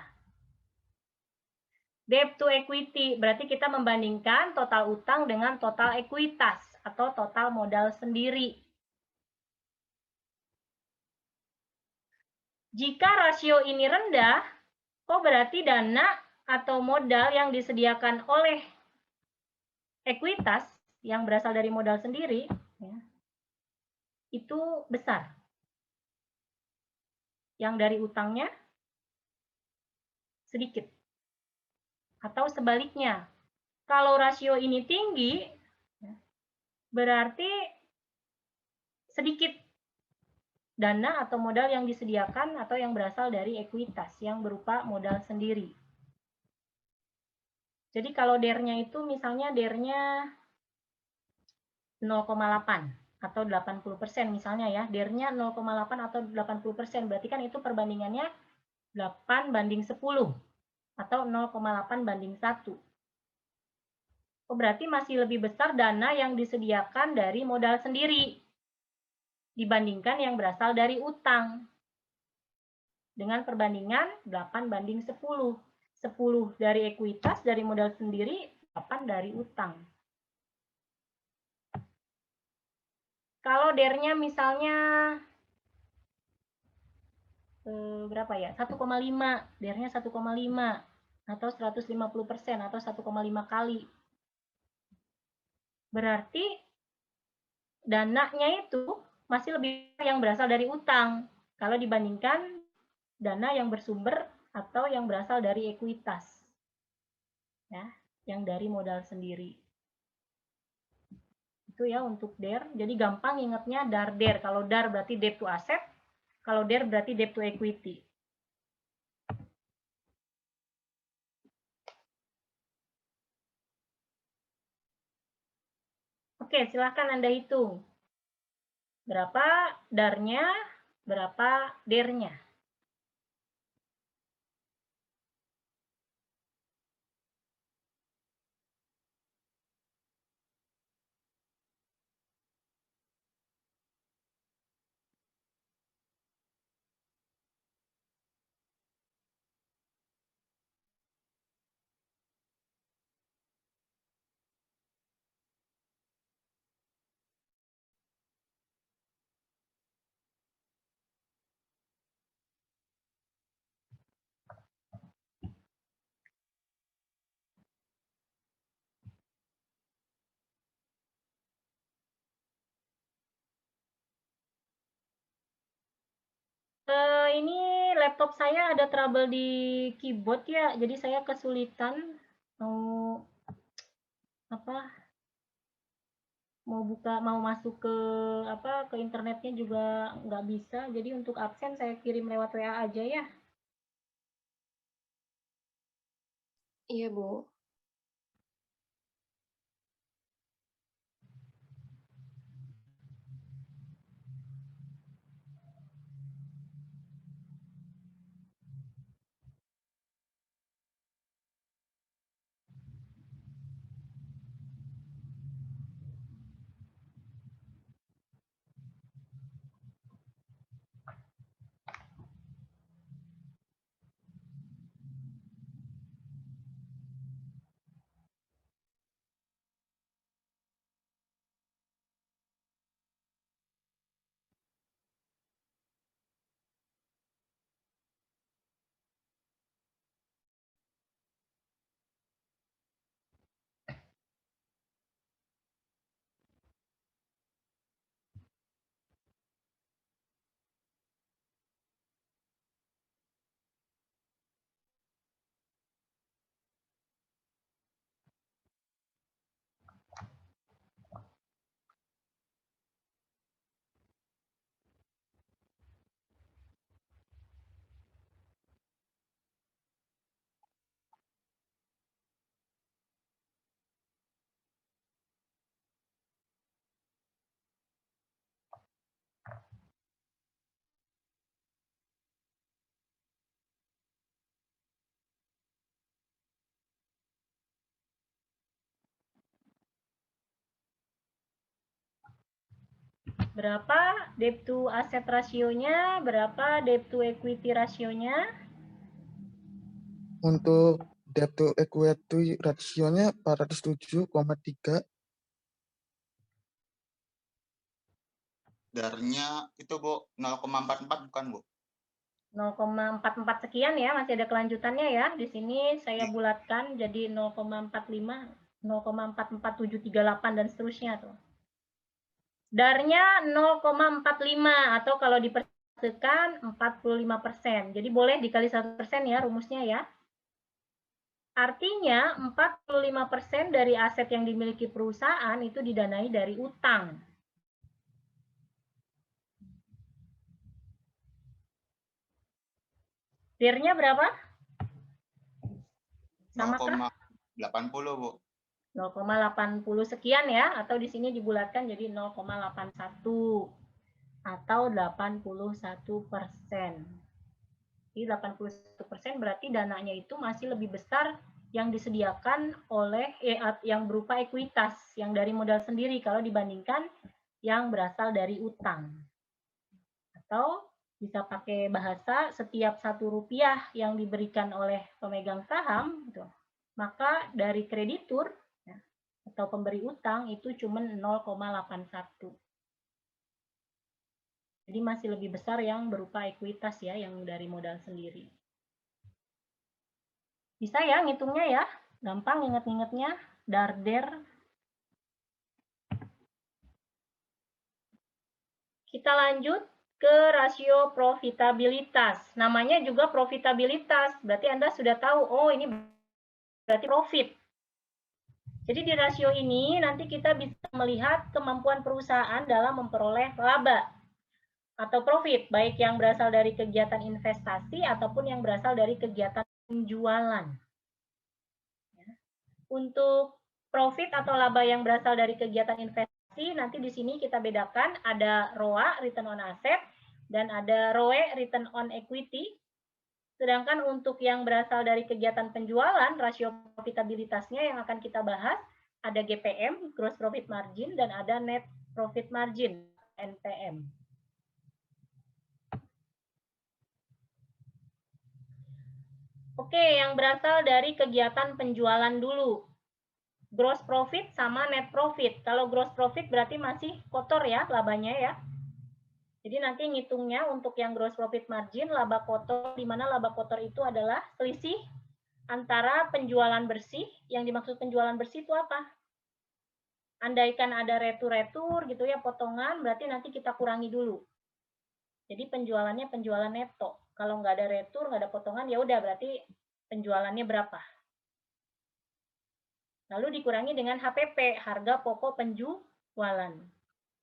Debt to equity, berarti kita membandingkan total utang dengan total ekuitas atau total modal sendiri. Jika rasio ini rendah, oh berarti dana atau modal yang disediakan oleh ekuitas yang berasal dari modal sendiri, ya, itu besar. Yang dari utangnya sedikit. Atau sebaliknya, kalau rasio ini tinggi, berarti sedikit dana atau modal yang disediakan atau yang berasal dari ekuitas yang berupa modal sendiri. Jadi kalau DER-nya itu misalnya DER-nya 0,8 atau 80% misalnya ya, DER-nya 0,8 atau 80%, berarti kan itu perbandingannya 8:10 atau 0,8 banding 1. Oh, berarti masih lebih besar dana yang disediakan dari modal sendiri dibandingkan yang berasal dari utang. Dengan perbandingan 8:10. 10 dari ekuitas, dari modal sendiri, 8 dari utang. Kalau DER-nya misalnya berapa ya? 1,5, DER-nya 1,5 atau 150% atau 1,5 kali. Berarti dananya itu masih lebih yang berasal dari utang kalau dibandingkan dana yang bersumber atau yang berasal dari ekuitas, ya, yang dari modal sendiri. Itu ya untuk DER. Jadi gampang ingatnya DAR-DER. Kalau DAR berarti debt to asset, kalau DER berarti debt to equity. Oke, silahkan Anda hitung. Berapa DAR-nya, berapa DER-nya. Ini laptop saya ada trouble di keyboard ya, jadi saya kesulitan mau mau masuk ke ke internetnya juga nggak bisa. Jadi untuk absen saya kirim lewat WA aja ya. Iya, Bu. Berapa debt to asset rasionya? Berapa debt to equity rasionya? Untuk debt to equity rasionya 407,3. Darnya itu Bu 0,44 bukan Bu? 0,44 sekian ya, masih ada kelanjutannya ya. Di sini saya Iya. bulatkan jadi 0,45, 0,44738 dan seterusnya tuh. Darnya 0,45 atau kalau dipersatukan 45%. Jadi boleh dikali 1% ya rumusnya ya. Artinya 45% dari aset yang dimiliki perusahaan itu didanai dari utang. DIR-nya berapa? Sama kah? 0,80 Bu. 0,80 sekian ya, atau di sini dibulatkan jadi 0,81 atau 81%. Jadi 81% berarti dananya itu masih lebih besar yang disediakan oleh yang berupa ekuitas, yang dari modal sendiri kalau dibandingkan yang berasal dari utang. Atau bisa pakai bahasa setiap Rp1 yang diberikan oleh pemegang saham, gitu, maka dari kreditur ya, atau pemberi utang itu cuma 0,81. Jadi masih lebih besar yang berupa ekuitas ya, yang dari modal sendiri. Bisa ya ngitungnya ya, gampang inget-ingetnya, darder. Kita lanjut ke rasio profitabilitas. Namanya juga profitabilitas, berarti Anda sudah tahu, oh ini berarti profit. Jadi di rasio ini nanti kita bisa melihat kemampuan perusahaan dalam memperoleh laba atau profit, baik yang berasal dari kegiatan investasi ataupun yang berasal dari kegiatan penjualan. Untuk profit atau laba yang berasal dari kegiatan investasi, nanti di sini kita bedakan ada ROA, return on asset, dan ada ROE, return on equity. Sedangkan untuk yang berasal dari kegiatan penjualan, rasio profitabilitasnya yang akan kita bahas, ada GPM, gross profit margin, dan ada net profit margin, NPM. Oke, yang berasal dari kegiatan penjualan dulu. Gross profit sama net profit. Kalau gross profit berarti masih kotor ya labanya ya. Jadi nanti ngitungnya untuk yang gross profit margin, laba kotor, di mana laba kotor itu adalah selisih antara penjualan bersih. Yang dimaksud penjualan bersih itu apa? Andaikan ada retur-retur gitu ya, potongan, berarti nanti kita kurangi dulu. Jadi penjualannya penjualan neto. Kalau nggak ada retur, nggak ada potongan, ya udah berarti penjualannya berapa. Lalu dikurangi dengan HPP, harga pokok penjualan.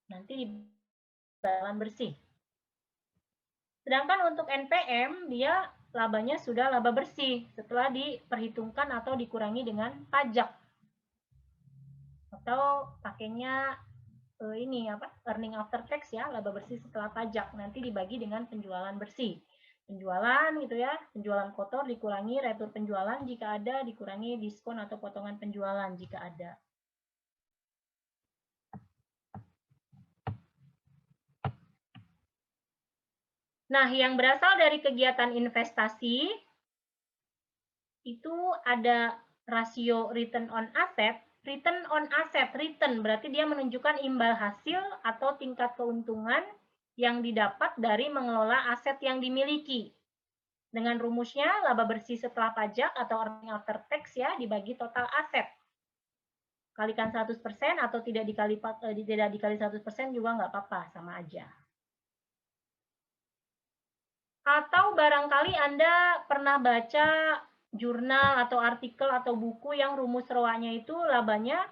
Nanti di penjualan bersih. Sedangkan untuk NPM, dia labanya sudah laba bersih setelah diperhitungkan atau dikurangi dengan pajak. Atau pakainya ini apa? Earning after tax ya, laba bersih setelah pajak. Nanti dibagi dengan penjualan bersih. Penjualan gitu ya, penjualan kotor dikurangi retur penjualan jika ada, dikurangi diskon atau potongan penjualan jika ada. Nah, yang berasal dari kegiatan investasi itu ada rasio return on asset. Return on asset, return berarti dia menunjukkan imbal hasil atau tingkat keuntungan yang didapat dari mengelola aset yang dimiliki. Dengan rumusnya laba bersih setelah pajak atau earning after tax ya dibagi total aset. Kalikan 100% atau tidak dikali 100% juga nggak apa-apa, sama aja. Atau barangkali Anda pernah baca jurnal atau artikel atau buku yang rumus ROA-nya itu labanya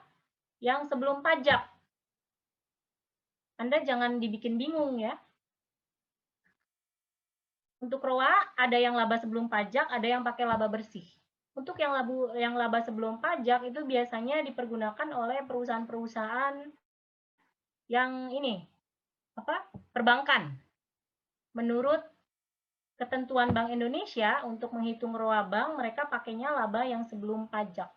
yang sebelum pajak. Anda jangan dibikin bingung ya. Untuk ROA ada yang laba sebelum pajak, ada yang pakai laba bersih. Untuk yang laba sebelum pajak itu biasanya dipergunakan oleh perusahaan-perusahaan yang ini perbankan. Menurut ketentuan Bank Indonesia untuk menghitung ROA bank, mereka pakainya laba yang sebelum pajak.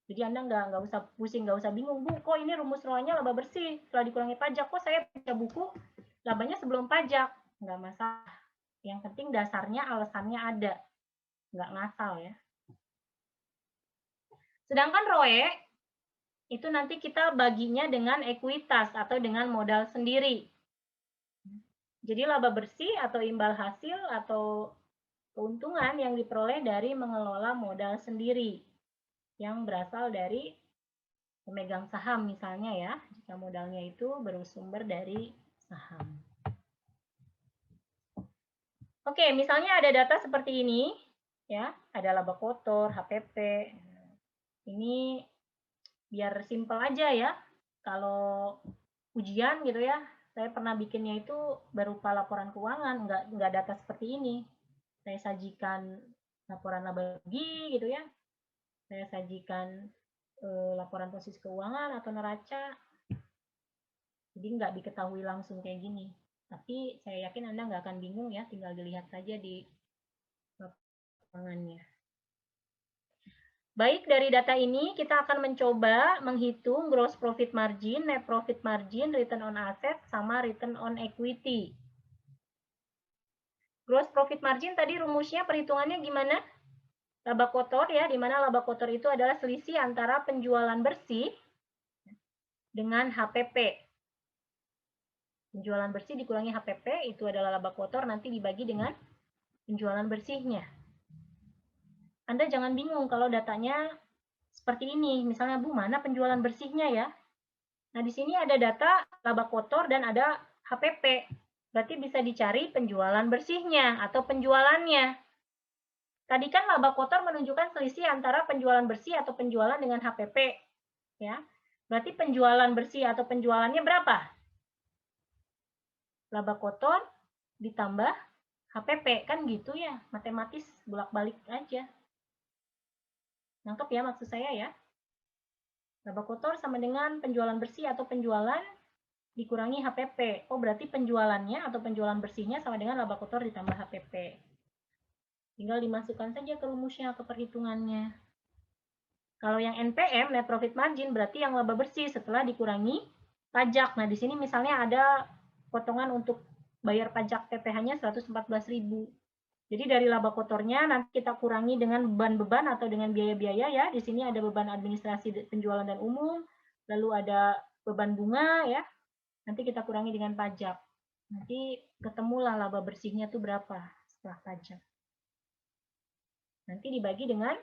Jadi Anda nggak usah pusing, nggak usah bingung, Bu, kok ini rumus ROA-nya laba bersih setelah dikurangi pajak, kok saya baca buku labanya sebelum pajak. Nggak masalah. Yang penting dasarnya, alasannya ada. Nggak ngasal ya. Sedangkan ROE, itu nanti kita baginya dengan ekuitas atau dengan modal sendiri. Jadi laba bersih atau imbal hasil atau keuntungan yang diperoleh dari mengelola modal sendiri yang berasal dari pemegang saham misalnya ya, jika modalnya itu bersumber dari saham. Oke, misalnya ada data seperti ini ya, ada laba kotor, HPP. Ini biar simple aja ya. Kalau ujian gitu ya, saya pernah bikinnya itu berupa laporan keuangan, nggak data seperti ini. Saya sajikan laporan laba rugi gitu ya. Saya sajikan laporan posisi keuangan atau neraca. Jadi nggak diketahui langsung kayak gini. Tapi saya yakin Anda nggak akan bingung ya, tinggal dilihat saja di lapangannya. Baik, dari data ini kita akan mencoba menghitung gross profit margin, net profit margin, return on asset, sama return on equity. Gross profit margin tadi rumusnya perhitungannya gimana? Laba kotor ya, di mana laba kotor itu adalah selisih antara penjualan bersih dengan HPP. Penjualan bersih dikurangi HPP, itu adalah laba kotor, nanti dibagi dengan penjualan bersihnya. Anda jangan bingung kalau datanya seperti ini. Misalnya, Bu, mana penjualan bersihnya ya? Nah, di sini ada data laba kotor dan ada HPP. Berarti bisa dicari penjualan bersihnya atau penjualannya. Tadi kan laba kotor menunjukkan selisih antara penjualan bersih atau penjualan dengan HPP. Ya. Berarti penjualan bersih atau penjualannya berapa? Laba kotor ditambah HPP. Kan gitu ya, matematis bolak-balik aja. Nangkep ya maksud saya ya? Laba kotor sama dengan penjualan bersih atau penjualan dikurangi HPP. Oh, berarti penjualannya atau penjualan bersihnya sama dengan laba kotor ditambah HPP. Tinggal dimasukkan saja ke rumusnya, ke perhitungannya. Kalau yang NPM, net profit margin, berarti yang laba bersih setelah dikurangi pajak. Nah, di sini misalnya ada potongan untuk bayar pajak PPh-nya 114.000. Jadi dari laba kotornya nanti kita kurangi dengan beban-beban atau dengan biaya-biaya ya. Di sini ada beban administrasi penjualan dan umum, lalu ada beban bunga ya. Nanti kita kurangi dengan pajak. Nanti ketemulah laba bersihnya itu berapa setelah pajak. Nanti dibagi dengan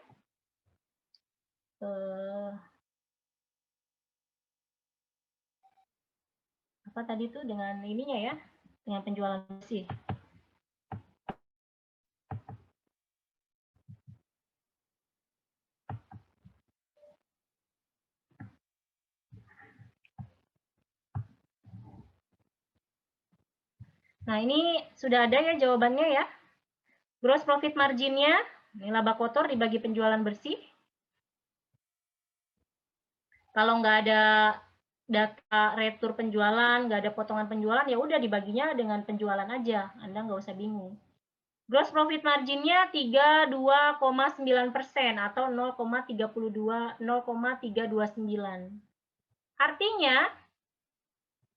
apa tadi tuh dengan ininya ya, dengan penjualan bersih. Nah, ini sudah ada ya jawabannya ya. Gross profit margin-nya, ini laba kotor dibagi penjualan bersih. Kalau nggak ada data retur penjualan, nggak ada potongan penjualan, ya udah dibaginya dengan penjualan aja. Anda nggak usah bingung. Gross profit margin-nya 32,9% atau 0,329. Artinya,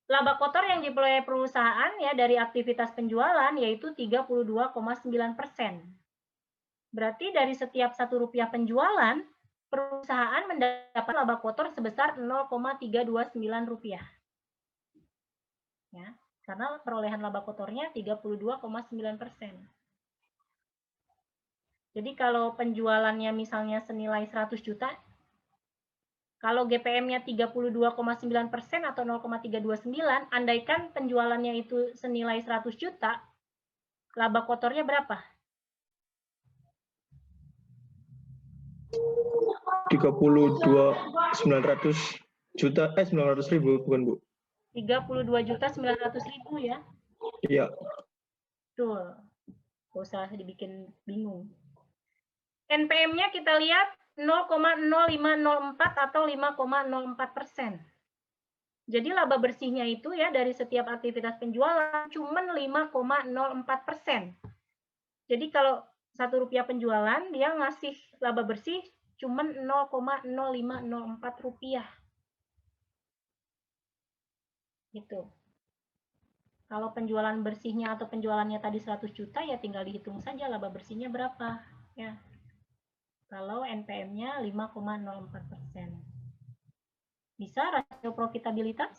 laba kotor yang diperoleh perusahaan ya dari aktivitas penjualan yaitu 32,9%. Berarti dari setiap Rp1 penjualan, perusahaan mendapat laba kotor sebesar Rp0,329. Ya, karena perolehan laba kotornya 32,9%. Jadi kalau penjualannya misalnya senilai 100 juta, kalau GPM-nya 32,9% atau 0,329, andaikan penjualannya itu senilai 100 juta, laba kotornya berapa? 32.900 juta, 900.000 bukan Bu? 32.900.000 ya? Iya. Betul. Gak usah dibikin bingung. NPM-nya kita lihat 0,0504 atau 5,04%. Jadi laba bersihnya itu ya dari setiap aktivitas penjualan cuman 5,04%. Jadi kalau Rp1 penjualan dia ngasih laba bersih cuman 0,0504 rupiah. Gitu. Kalau penjualan bersihnya atau penjualannya tadi 100 juta, ya tinggal dihitung saja laba bersihnya berapa. Ya. Kalau NPM-nya 5,04%. Bisa rasio profitabilitas?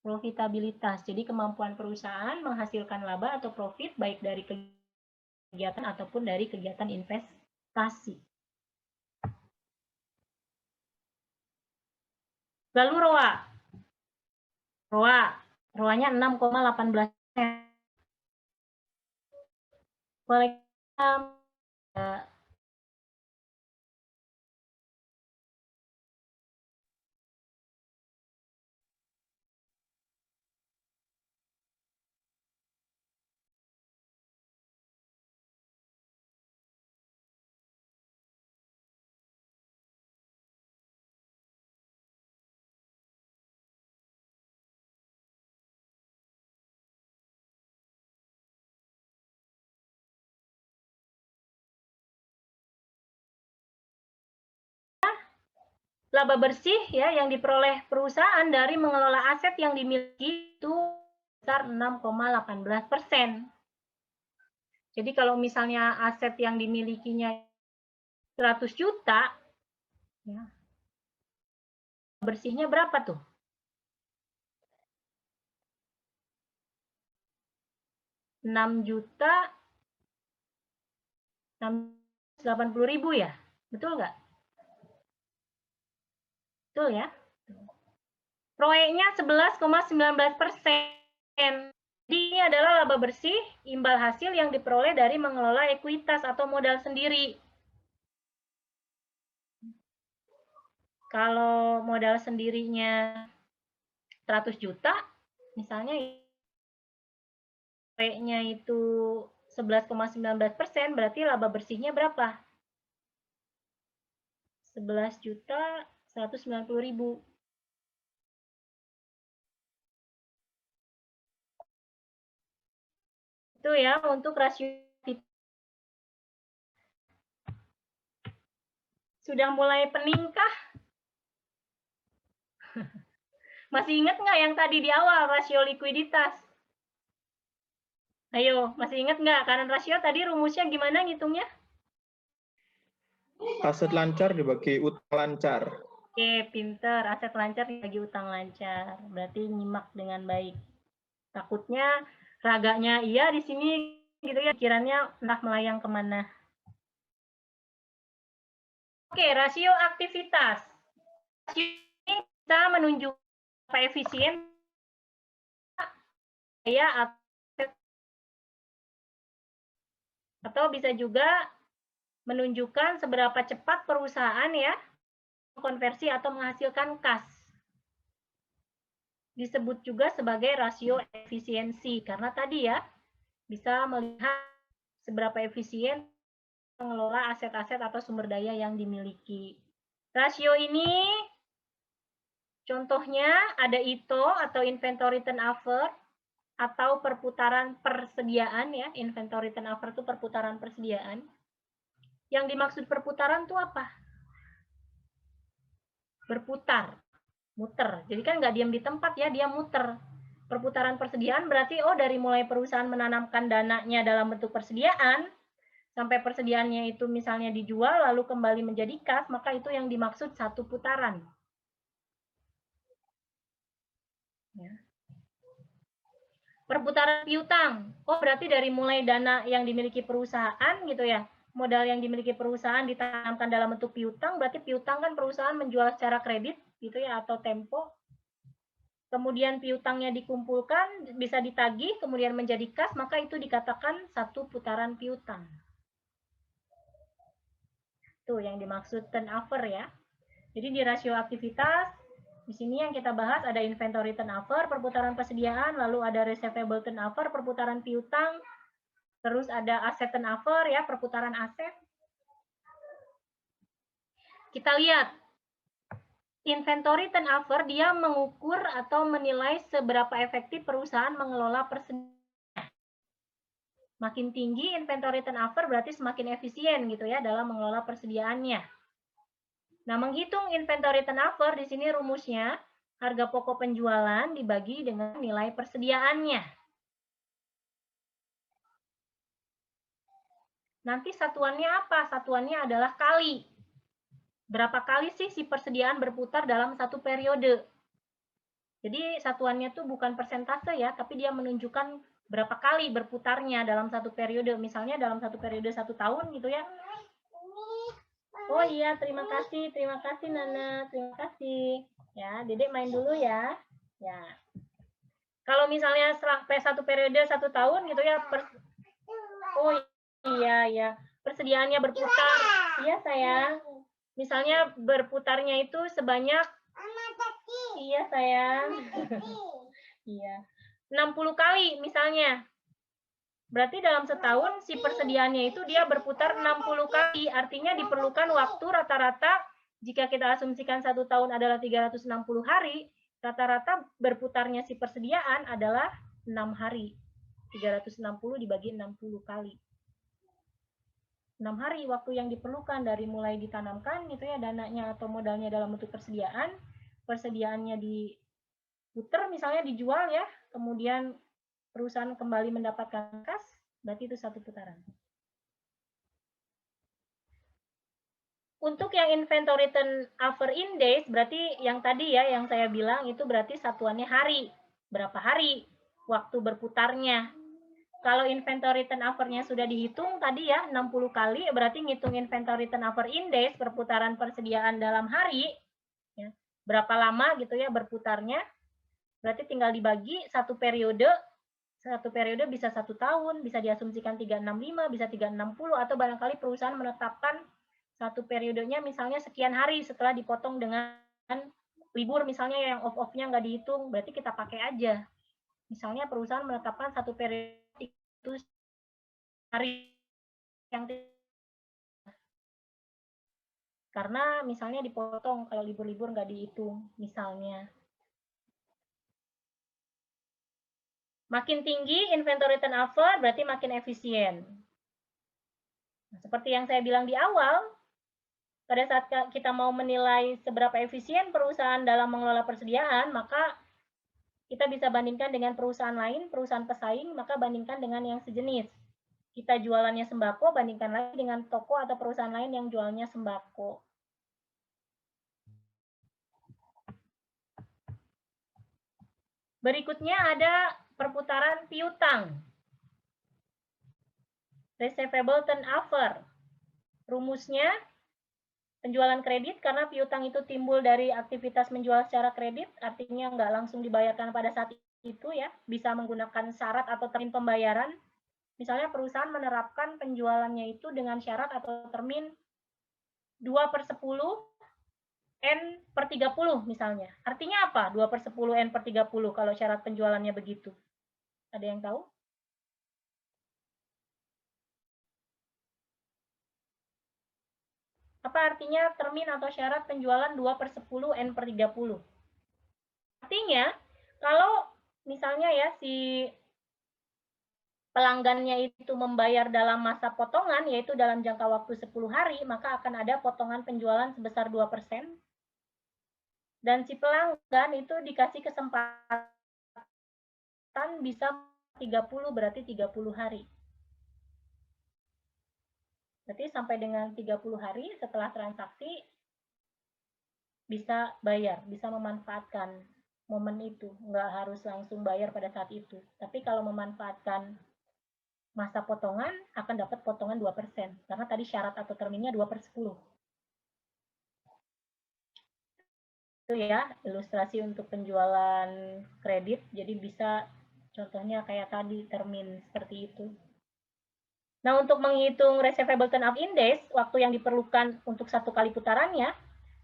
Profitabilitas, jadi kemampuan perusahaan menghasilkan laba atau profit baik dari kegiatan ataupun dari kegiatan investasi. Lalu ROA. ROA-nya 6,18%. Boleh laba bersih ya yang diperoleh perusahaan dari mengelola aset yang dimiliki itu sebesar 6,18%. Jadi kalau misalnya aset yang dimilikinya 100 juta, ya, bersihnya berapa tuh? 6.680.000 ya? Betul nggak? Betul ya? ROE-nya 11,19%. Jadi ini adalah laba bersih, imbal hasil yang diperoleh dari mengelola ekuitas atau modal sendiri. Kalau modal sendirinya 100 juta, misalnya ROE-nya itu 11,19%, berarti laba bersihnya berapa? 11.190.000. Itu ya untuk rasio. Sudah mulai peningkah? Masih ingat nggak yang tadi di awal, rasio likuiditas? Ayo, masih ingat nggak? Kanan rasio tadi rumusnya gimana ngitungnya? Aset lancar dibagi utang lancar. Oke, pinter. Aset lancar dibagi utang lancar. Berarti nyimak dengan baik. Takutnya raganya iya di sini gitu ya, pikirannya entah melayang kemana. Oke, rasio aktivitas. Rasio ini bisa menunjukkan apa efisien ya atau bisa juga menunjukkan seberapa cepat perusahaan ya konversi atau menghasilkan kas. Disebut juga sebagai rasio efisiensi karena tadi ya bisa melihat seberapa efisien mengelola aset-aset atau sumber daya yang dimiliki. Rasio ini contohnya ada ITO atau inventory turnover atau perputaran persediaan ya. Inventory turnover itu perputaran persediaan. Yang dimaksud perputaran itu apa? Berputar, muter. Jadi kan nggak diam di tempat ya, dia muter. Perputaran persediaan berarti dari mulai perusahaan menanamkan dananya dalam bentuk persediaan sampai persediaannya itu misalnya dijual lalu kembali menjadi kas, maka itu yang dimaksud satu putaran. Ya. Perputaran piutang. Berarti dari mulai dana yang dimiliki perusahaan gitu ya, modal yang dimiliki perusahaan ditanamkan dalam bentuk piutang, berarti piutang kan perusahaan menjual secara kredit gitu ya atau tempo. Kemudian piutangnya dikumpulkan, bisa ditagih, kemudian menjadi kas, maka itu dikatakan satu putaran piutang. Tuh yang dimaksud turnover ya. Jadi di rasio aktivitas, di sini yang kita bahas ada inventory turnover, perputaran persediaan, lalu ada receivable turnover, perputaran piutang, terus ada aset turnover ya, perputaran aset. Kita lihat, inventory turnover dia mengukur atau menilai seberapa efektif perusahaan mengelola persediaan. Makin tinggi inventory turnover berarti semakin efisien gitu ya dalam mengelola persediaannya. Nah, menghitung inventory turnover di sini rumusnya harga pokok penjualan dibagi dengan nilai persediaannya. Nanti satuannya apa? Satuannya adalah kali. Berapa kali sih si persediaan berputar dalam satu periode? Jadi satuannya tuh bukan persentase ya, tapi dia menunjukkan berapa kali berputarnya dalam satu periode. Misalnya dalam satu periode 1 tahun gitu ya. Oh iya, terima kasih Nana, terima kasih. Ya, Dedek main dulu ya. Ya. Kalau misalnya sampai satu periode 1 tahun gitu ya. Oh iya ya, persediaannya berputar. Iya sayang. Misalnya berputarnya itu sebanyak. Iya sayang. Iya. 60 kali misalnya. Berarti dalam setahun si persediaannya itu dia berputar 60 kali. Artinya diperlukan waktu rata-rata, jika kita asumsikan 1 tahun adalah 360 hari, rata-rata berputarnya si persediaan adalah 6 hari. 360 dibagi 60 kali. 6 hari waktu yang diperlukan dari mulai ditanamkan gitu ya, dananya atau modalnya dalam bentuk persediaan, persediaannya diputer misalnya dijual ya, kemudian perusahaan kembali mendapatkan kas, berarti itu 1 putaran. Untuk yang inventory turnover in days, berarti yang tadi ya, yang saya bilang itu berarti satuannya hari. Berapa hari waktu berputarnya. Kalau inventory turnover-nya sudah dihitung tadi ya, 60 kali, berarti ngitung inventory turnover in days, perputaran persediaan dalam hari, ya, berapa lama gitu ya berputarnya, berarti tinggal dibagi satu periode bisa 1 tahun, bisa diasumsikan 365, bisa 360, atau barangkali perusahaan menetapkan satu periodenya misalnya sekian hari setelah dipotong dengan libur misalnya yang off-off-nya nggak dihitung, berarti kita pakai aja. Misalnya perusahaan menetapkan satu periode itu hari yang karena misalnya dipotong kalau libur-libur nggak dihitung misalnya. Makin tinggi inventory turnover berarti makin efisien. Nah, seperti yang saya bilang di awal, pada saat kita mau menilai seberapa efisien perusahaan dalam mengelola persediaan, maka kita bisa bandingkan dengan perusahaan lain, perusahaan pesaing, maka bandingkan dengan yang sejenis. Kita jualannya sembako, bandingkan lagi dengan toko atau perusahaan lain yang jualnya sembako. Berikutnya ada perputaran piutang. Receivable turnover. Rumusnya penjualan kredit karena piutang itu timbul dari aktivitas menjual secara kredit, artinya nggak langsung dibayarkan pada saat itu ya, bisa menggunakan syarat atau termin pembayaran. Misalnya perusahaan menerapkan penjualannya itu dengan syarat atau termin 2/10 N/30 misalnya. Artinya apa 2/10 N/30 kalau syarat penjualannya begitu? Ada yang tahu? Apa artinya termin atau syarat penjualan 2/10 N/30? Artinya, kalau misalnya ya si pelanggannya itu membayar dalam masa potongan, yaitu dalam jangka waktu 10 hari, maka akan ada potongan penjualan sebesar 2%. Dan si pelanggan itu dikasih kesempatan bisa 30, berarti 30 hari. Berarti sampai dengan 30 hari setelah transaksi bisa bayar, bisa memanfaatkan momen itu. Nggak harus langsung bayar pada saat itu. Tapi kalau memanfaatkan masa potongan akan dapat potongan 2%. Karena tadi syarat atau terminnya 2/10. Itu ya ilustrasi untuk penjualan kredit. Jadi bisa contohnya kayak tadi termin seperti itu. Nah, untuk menghitung receivable turnover index, waktu yang diperlukan untuk 1 kali putarannya,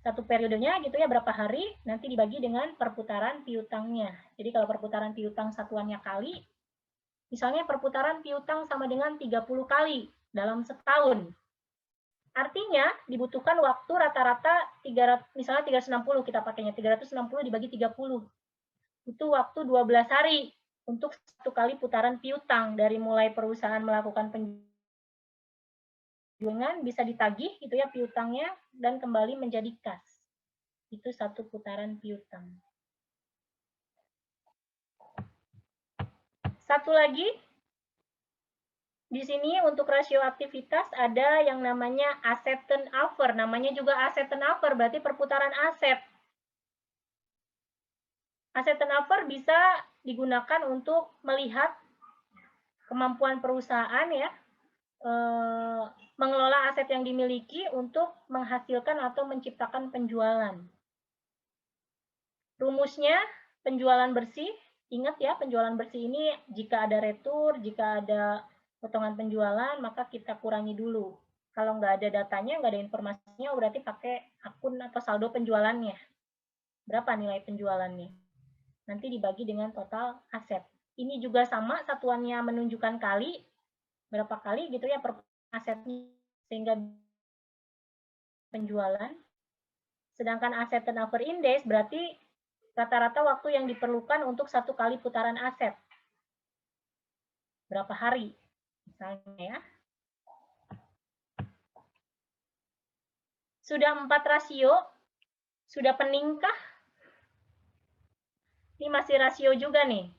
1 periodenya gitu ya, berapa hari, nanti dibagi dengan perputaran piutangnya. Jadi kalau perputaran piutang satuannya kali, misalnya perputaran piutang sama dengan 30 kali dalam setahun. Artinya dibutuhkan waktu rata-rata misalnya 360 kita pakainya, 360 dibagi 30. Butuh waktu 12 hari untuk 1 kali putaran piutang dari mulai perusahaan melakukan penjualan dengan bisa ditagih gitu ya piutangnya dan kembali menjadi kas. Itu satu putaran piutang. Satu lagi, di sini untuk rasio aktivitas ada yang namanya aset turnover. Namanya juga aset turnover, berarti perputaran aset. Aset turnover bisa digunakan untuk melihat kemampuan perusahaan ya, mengelola aset yang dimiliki untuk menghasilkan atau menciptakan penjualan. Rumusnya penjualan bersih. Ingat ya, penjualan bersih ini jika ada retur, jika ada potongan penjualan, maka kita kurangi dulu. Kalau nggak ada datanya, nggak ada informasinya, berarti pakai akun atau saldo penjualannya. Berapa nilai penjualannya? Nanti dibagi dengan total aset. Ini juga sama, satuannya menunjukkan kali, berapa kali gitu ya per asetnya, sehingga penjualan. Sedangkan aset turnover index berarti rata-rata waktu yang diperlukan untuk satu kali putaran aset. Berapa hari, misalnya ya. Sudah 4 rasio, sudah peningkah? Ini masih rasio juga nih.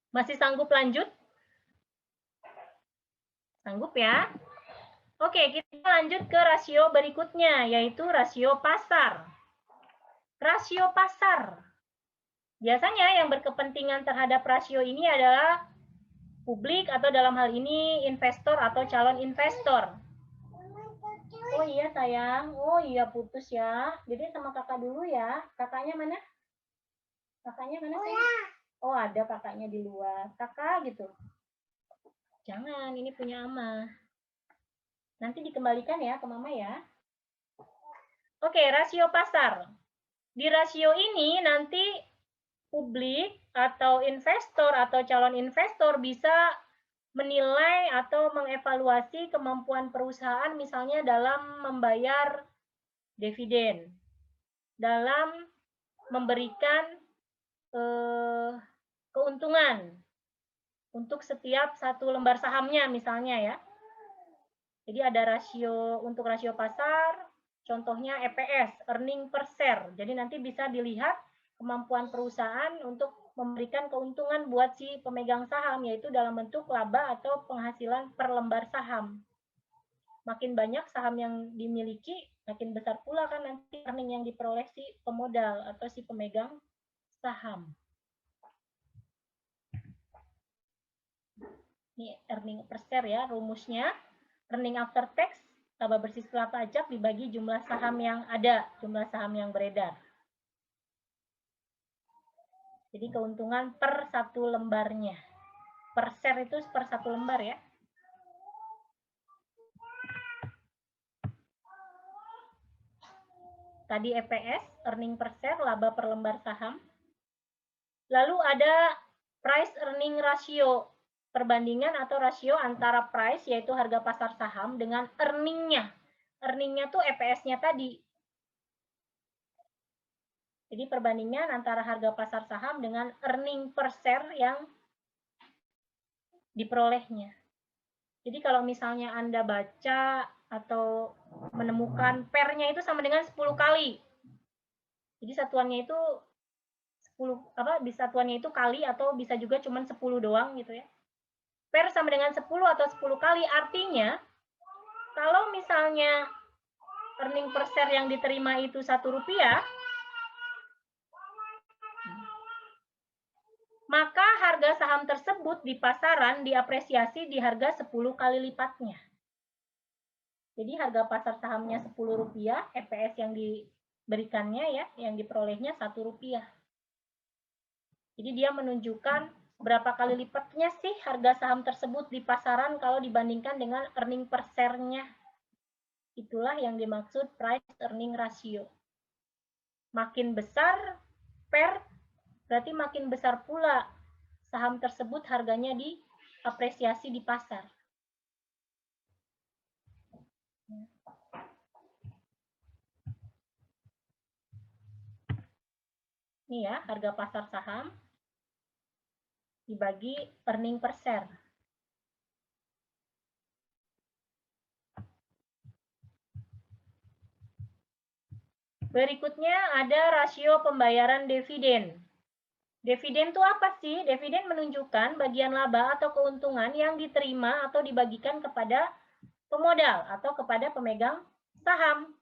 Masih sanggup lanjut? Sanggup ya? Oke, kita lanjut ke rasio berikutnya, yaitu rasio pasar. Rasio pasar. Biasanya yang berkepentingan terhadap rasio ini adalah publik atau dalam hal ini investor atau calon investor. Oh iya sayang, oh iya putus ya. Jadi sama kakak dulu ya. Kakaknya mana? Kakaknya mana sayang? Oh ada kakaknya di luar. Kakak gitu. Jangan, ini punya Ama. Nanti dikembalikan ya ke mama ya. Oke, rasio pasar. Di rasio ini nanti publik atau investor atau calon investor bisa menilai atau mengevaluasi kemampuan perusahaan misalnya dalam membayar dividen, dalam memberikan keuntungan untuk setiap satu lembar sahamnya misalnya ya. Jadi ada rasio untuk rasio pasar, contohnya EPS, earning per share. Jadi nanti bisa dilihat kemampuan perusahaan untuk memberikan keuntungan buat si pemegang saham, yaitu dalam bentuk laba atau penghasilan per lembar saham. Makin banyak saham yang dimiliki, makin besar pula kan nanti earning yang diperoleh si pemodal atau si pemegang saham. Ini earning per share ya, rumusnya. Earning after tax, laba bersih setelah pajak dibagi jumlah saham yang ada, jumlah saham yang beredar. Jadi keuntungan per satu lembarnya. Per share itu per satu lembar ya. Tadi EPS, earning per share, laba per lembar saham. Lalu ada price earning ratio, perbandingan atau rasio antara price, yaitu harga pasar saham, dengan earningnya. Earningnya tuh EPS-nya tadi. Jadi perbandingan antara harga pasar saham dengan earning per share yang diperolehnya. Jadi kalau misalnya Anda baca atau menemukan PER-nya itu sama dengan 10 kali. Jadi satuannya itu 10 satuannya itu kali atau bisa juga cuma 10 doang gitu ya. PER sama dengan 10 atau 10 kali, artinya kalau misalnya earning per share yang diterima itu Rp1, maka harga saham tersebut di pasaran diapresiasi di harga 10 kali lipatnya. Jadi harga pasar sahamnya Rp10, EPS yang diberikannya ya, yang diperolehnya Rp1. Jadi dia menunjukkan berapa kali lipatnya sih harga saham tersebut di pasaran kalau dibandingkan dengan earning per share-nya. Itulah yang dimaksud price earning ratio. Makin besar PER, berarti makin besar pula saham tersebut harganya diapresiasi di pasar. Ini ya, harga pasar saham dibagi earning per share. Berikutnya ada rasio pembayaran dividen. Dividen itu apa sih? Dividen menunjukkan bagian laba atau keuntungan yang diterima atau dibagikan kepada pemodal atau kepada pemegang saham.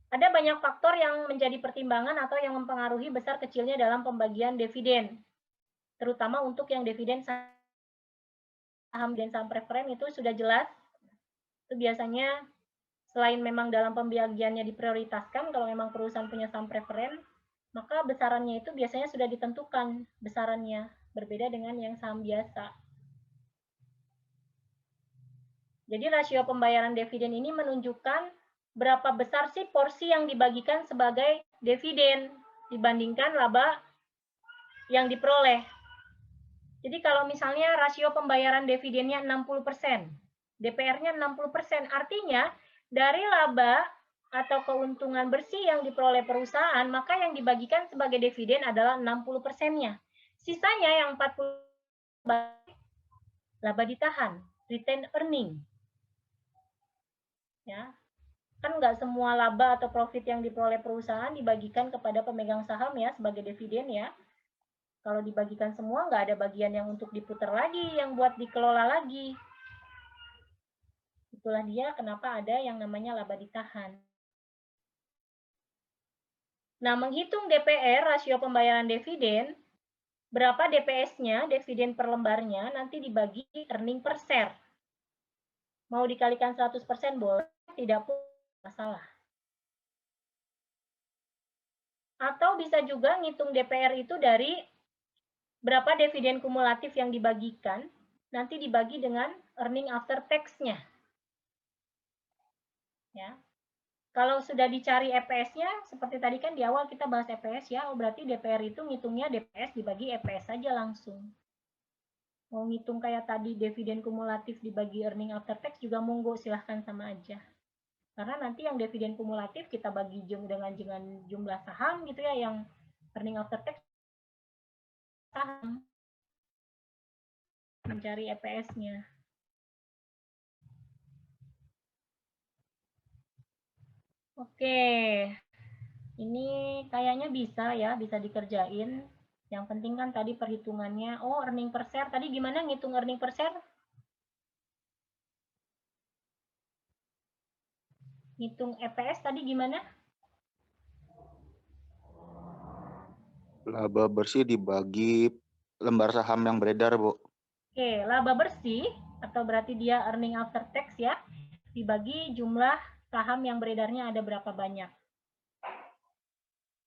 Ada banyak faktor yang menjadi pertimbangan atau yang mempengaruhi besar kecilnya dalam pembagian dividen. Terutama untuk yang dividen saham dan saham preferen itu sudah jelas. Itu biasanya selain memang dalam pembagiannya diprioritaskan, kalau memang perusahaan punya saham preferen, maka besarannya itu biasanya sudah ditentukan besarannya, berbeda dengan yang saham biasa. Jadi rasio pembayaran dividen ini menunjukkan berapa besar sih porsi yang dibagikan sebagai dividen dibandingkan laba yang diperoleh. Jadi kalau misalnya rasio pembayaran dividennya 60%, DPR-nya 60%, artinya dari laba atau keuntungan bersih yang diperoleh perusahaan, maka yang dibagikan sebagai dividen adalah 60%-nya. Sisanya yang 40% laba ditahan, retain earning. Ya, kan nggak semua laba atau profit yang diperoleh perusahaan dibagikan kepada pemegang saham ya sebagai dividen ya. Kalau dibagikan semua nggak ada bagian yang untuk diputar lagi, yang buat dikelola lagi. Itulah dia kenapa ada yang namanya laba ditahan. Nah, menghitung DPR, rasio pembayaran dividen, berapa DPS-nya, dividen per lembarnya, nanti dibagi earning per share. Mau dikalikan 100% boleh, tidak pun masalah. Atau bisa juga ngitung DPR itu dari berapa dividen kumulatif yang dibagikan, nanti dibagi dengan earning after tax-nya. Ya. Kalau sudah dicari EPS-nya, seperti tadi kan di awal kita bahas EPS ya, oh berarti DPR itu ngitungnya DPS dibagi EPS saja langsung. Mau ngitung kayak tadi dividen kumulatif dibagi earning after tax juga monggo, silahkan sama aja. Karena nanti yang dividen kumulatif kita bagi dengan jumlah saham gitu ya, yang earning after tax saham. Mencari EPS-nya. Oke, ini kayaknya bisa ya, bisa dikerjain. Yang penting kan tadi perhitungannya, oh earning per share, tadi gimana ngitung earning per share? Ngitung EPS tadi gimana? Laba bersih dibagi lembar saham yang beredar, Bu. Oke, laba bersih, atau berarti dia earning after tax ya, dibagi jumlah saham yang beredarnya ada berapa banyak.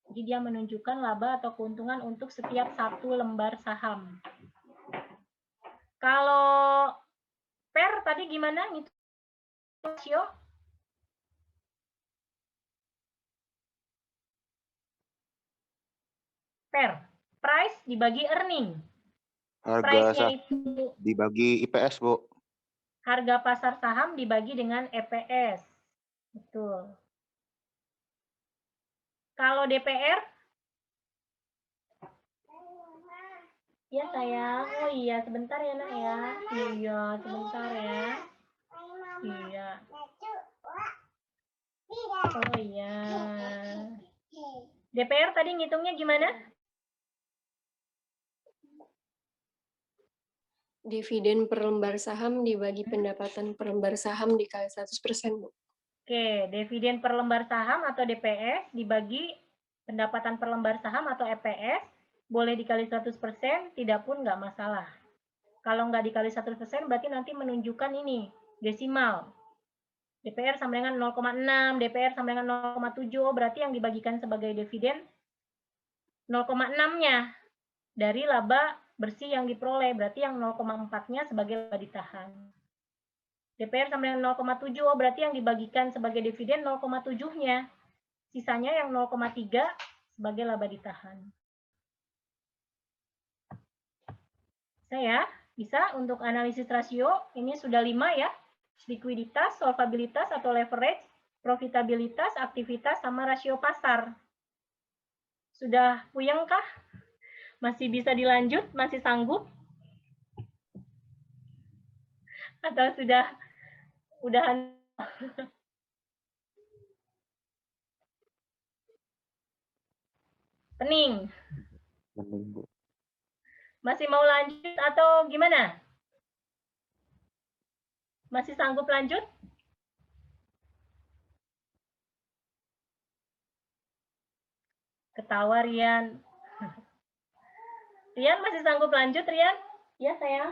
Jadi dia menunjukkan laba atau keuntungan untuk setiap satu lembar saham. Kalau per tadi gimana ngitung rasio? Per, price dibagi earning. Harga Price-nya saham itu dibagi IPS, Bu. harga pasar saham dibagi dengan EPS. Betul. Kalau DPR? Ya sayang. Oh iya, sebentar ya nak ya. Iya, sebentar ya. Iya. Oh iya. DPR tadi ngitungnya gimana? Dividen per lembar saham dibagi pendapatan per lembar saham dikali 100%, Bu. Oke, dividen per lembar saham atau DPS dibagi pendapatan per lembar saham atau EPS, boleh dikali 100%, tidak pun nggak masalah. Kalau nggak dikali 100%, berarti nanti menunjukkan ini, desimal. DPR sama dengan 0,6, DPR sama dengan 0,7, berarti yang dibagikan sebagai dividen 0,6-nya dari laba bersih yang diperoleh, berarti yang 0,4-nya sebagai laba ditahan. DPR sama dengan 0,7, berarti yang dibagikan sebagai dividen 0,7-nya. Sisanya yang 0,3 sebagai laba ditahan. Saya bisa untuk analisis rasio, ini sudah 5 ya. Likuiditas, solvabilitas atau leverage, profitabilitas, aktivitas, sama rasio pasar. Sudah puyeng kah? Masih bisa dilanjut? Masih sanggup? Atau sudah udahan? Pening? Mending, Bu. Masih mau lanjut atau gimana? Masih sanggup lanjut? Ketawa Rian. Rian masih sanggup lanjut, Rian? Ya, sayang.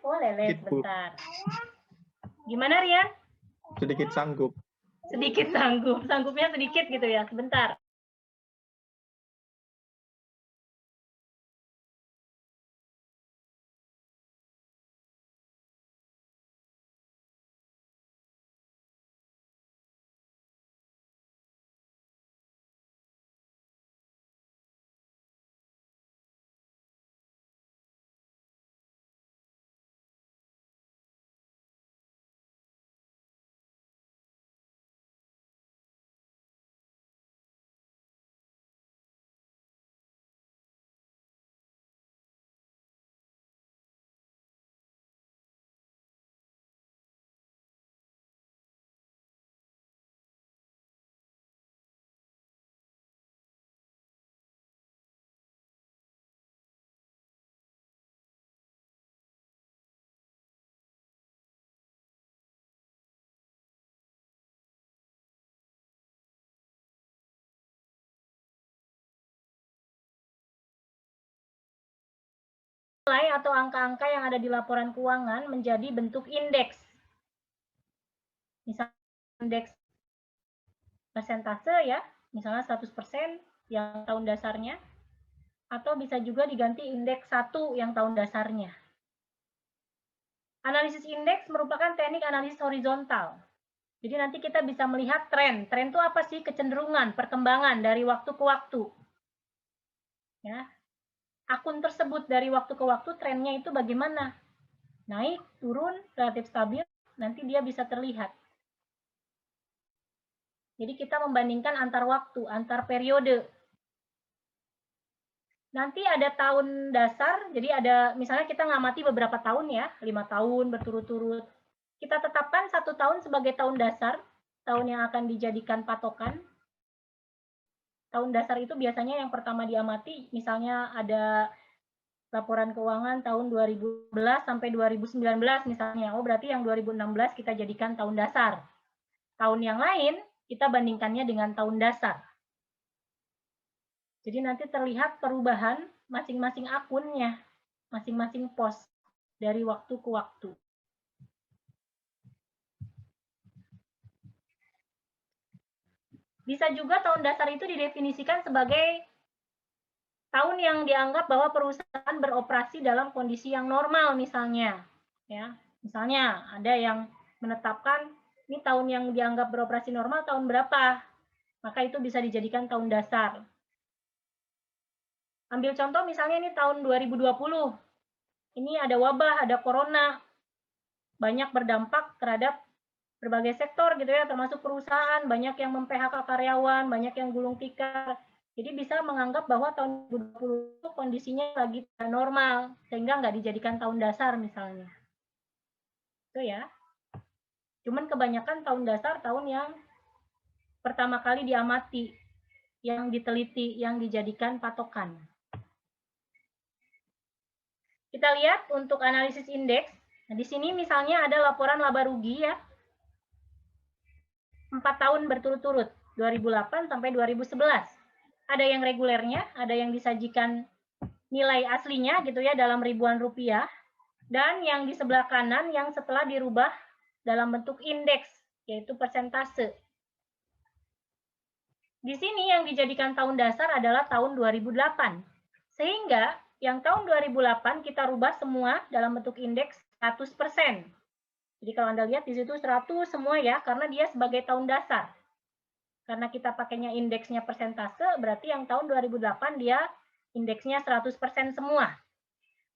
Oh, Lele, Sedikit, Bu. sebentar. Gimana, Rian? Sedikit sanggup. Sedikit sanggup. Sanggupnya sedikit gitu ya, sebentar. Nilai atau angka-angka yang ada di laporan keuangan menjadi bentuk indeks. Misalnya indeks persentase ya, misalnya 100% yang tahun dasarnya, atau bisa juga diganti indeks 1 yang tahun dasarnya. Analisis indeks merupakan teknik analisis horizontal. Jadi nanti kita bisa melihat tren. Tren itu apa sih? Kecenderungan, perkembangan dari waktu ke waktu. Ya. Akun tersebut dari waktu ke waktu trennya itu bagaimana? Naik, turun, relatif stabil, nanti dia bisa terlihat. Jadi kita membandingkan antar waktu, antar periode. Nanti ada tahun dasar, jadi ada misalnya kita ngamati beberapa tahun ya, 5 tahun berturut-turut. Kita tetapkan 1 tahun sebagai tahun dasar, tahun yang akan dijadikan patokan. Tahun dasar itu biasanya yang pertama diamati, misalnya ada laporan keuangan tahun 2011 sampai 2019 misalnya. Oh, berarti yang 2016 kita jadikan tahun dasar. Tahun yang lain kita bandingkannya dengan tahun dasar. Jadi nanti terlihat perubahan masing-masing akunnya, masing-masing pos dari waktu ke waktu. Bisa juga tahun dasar itu didefinisikan sebagai tahun yang dianggap bahwa perusahaan beroperasi dalam kondisi yang normal misalnya. Ya, misalnya ada yang menetapkan ini tahun yang dianggap beroperasi normal tahun berapa, maka itu bisa dijadikan tahun dasar. Ambil contoh misalnya ini tahun 2020, ini ada wabah, ada corona, banyak berdampak terhadap berbagai sektor gitu ya, termasuk perusahaan, banyak yang mem-PHK karyawan, banyak yang gulung tikar. Jadi bisa menganggap bahwa tahun 2020 itu kondisinya lagi tidak normal, sehingga nggak dijadikan tahun dasar misalnya. Itu ya. Cuman kebanyakan tahun dasar tahun yang pertama kali diamati, yang diteliti, yang dijadikan patokan. Kita lihat untuk analisis indeks. Nah, di sini misalnya ada laporan laba rugi ya. 4 tahun berturut-turut, 2008 sampai 2011. Ada yang regulernya, ada yang disajikan nilai aslinya gitu ya dalam ribuan rupiah, dan yang di sebelah kanan yang setelah dirubah dalam bentuk indeks, yaitu persentase. Di sini yang dijadikan tahun dasar adalah tahun 2008. Sehingga yang tahun 2008 kita rubah semua dalam bentuk indeks 100%. Jadi kalau Anda lihat di situ 100 semua ya, karena dia sebagai tahun dasar. Karena kita pakainya indeksnya persentase, berarti yang tahun 2008 dia indeksnya 100% semua.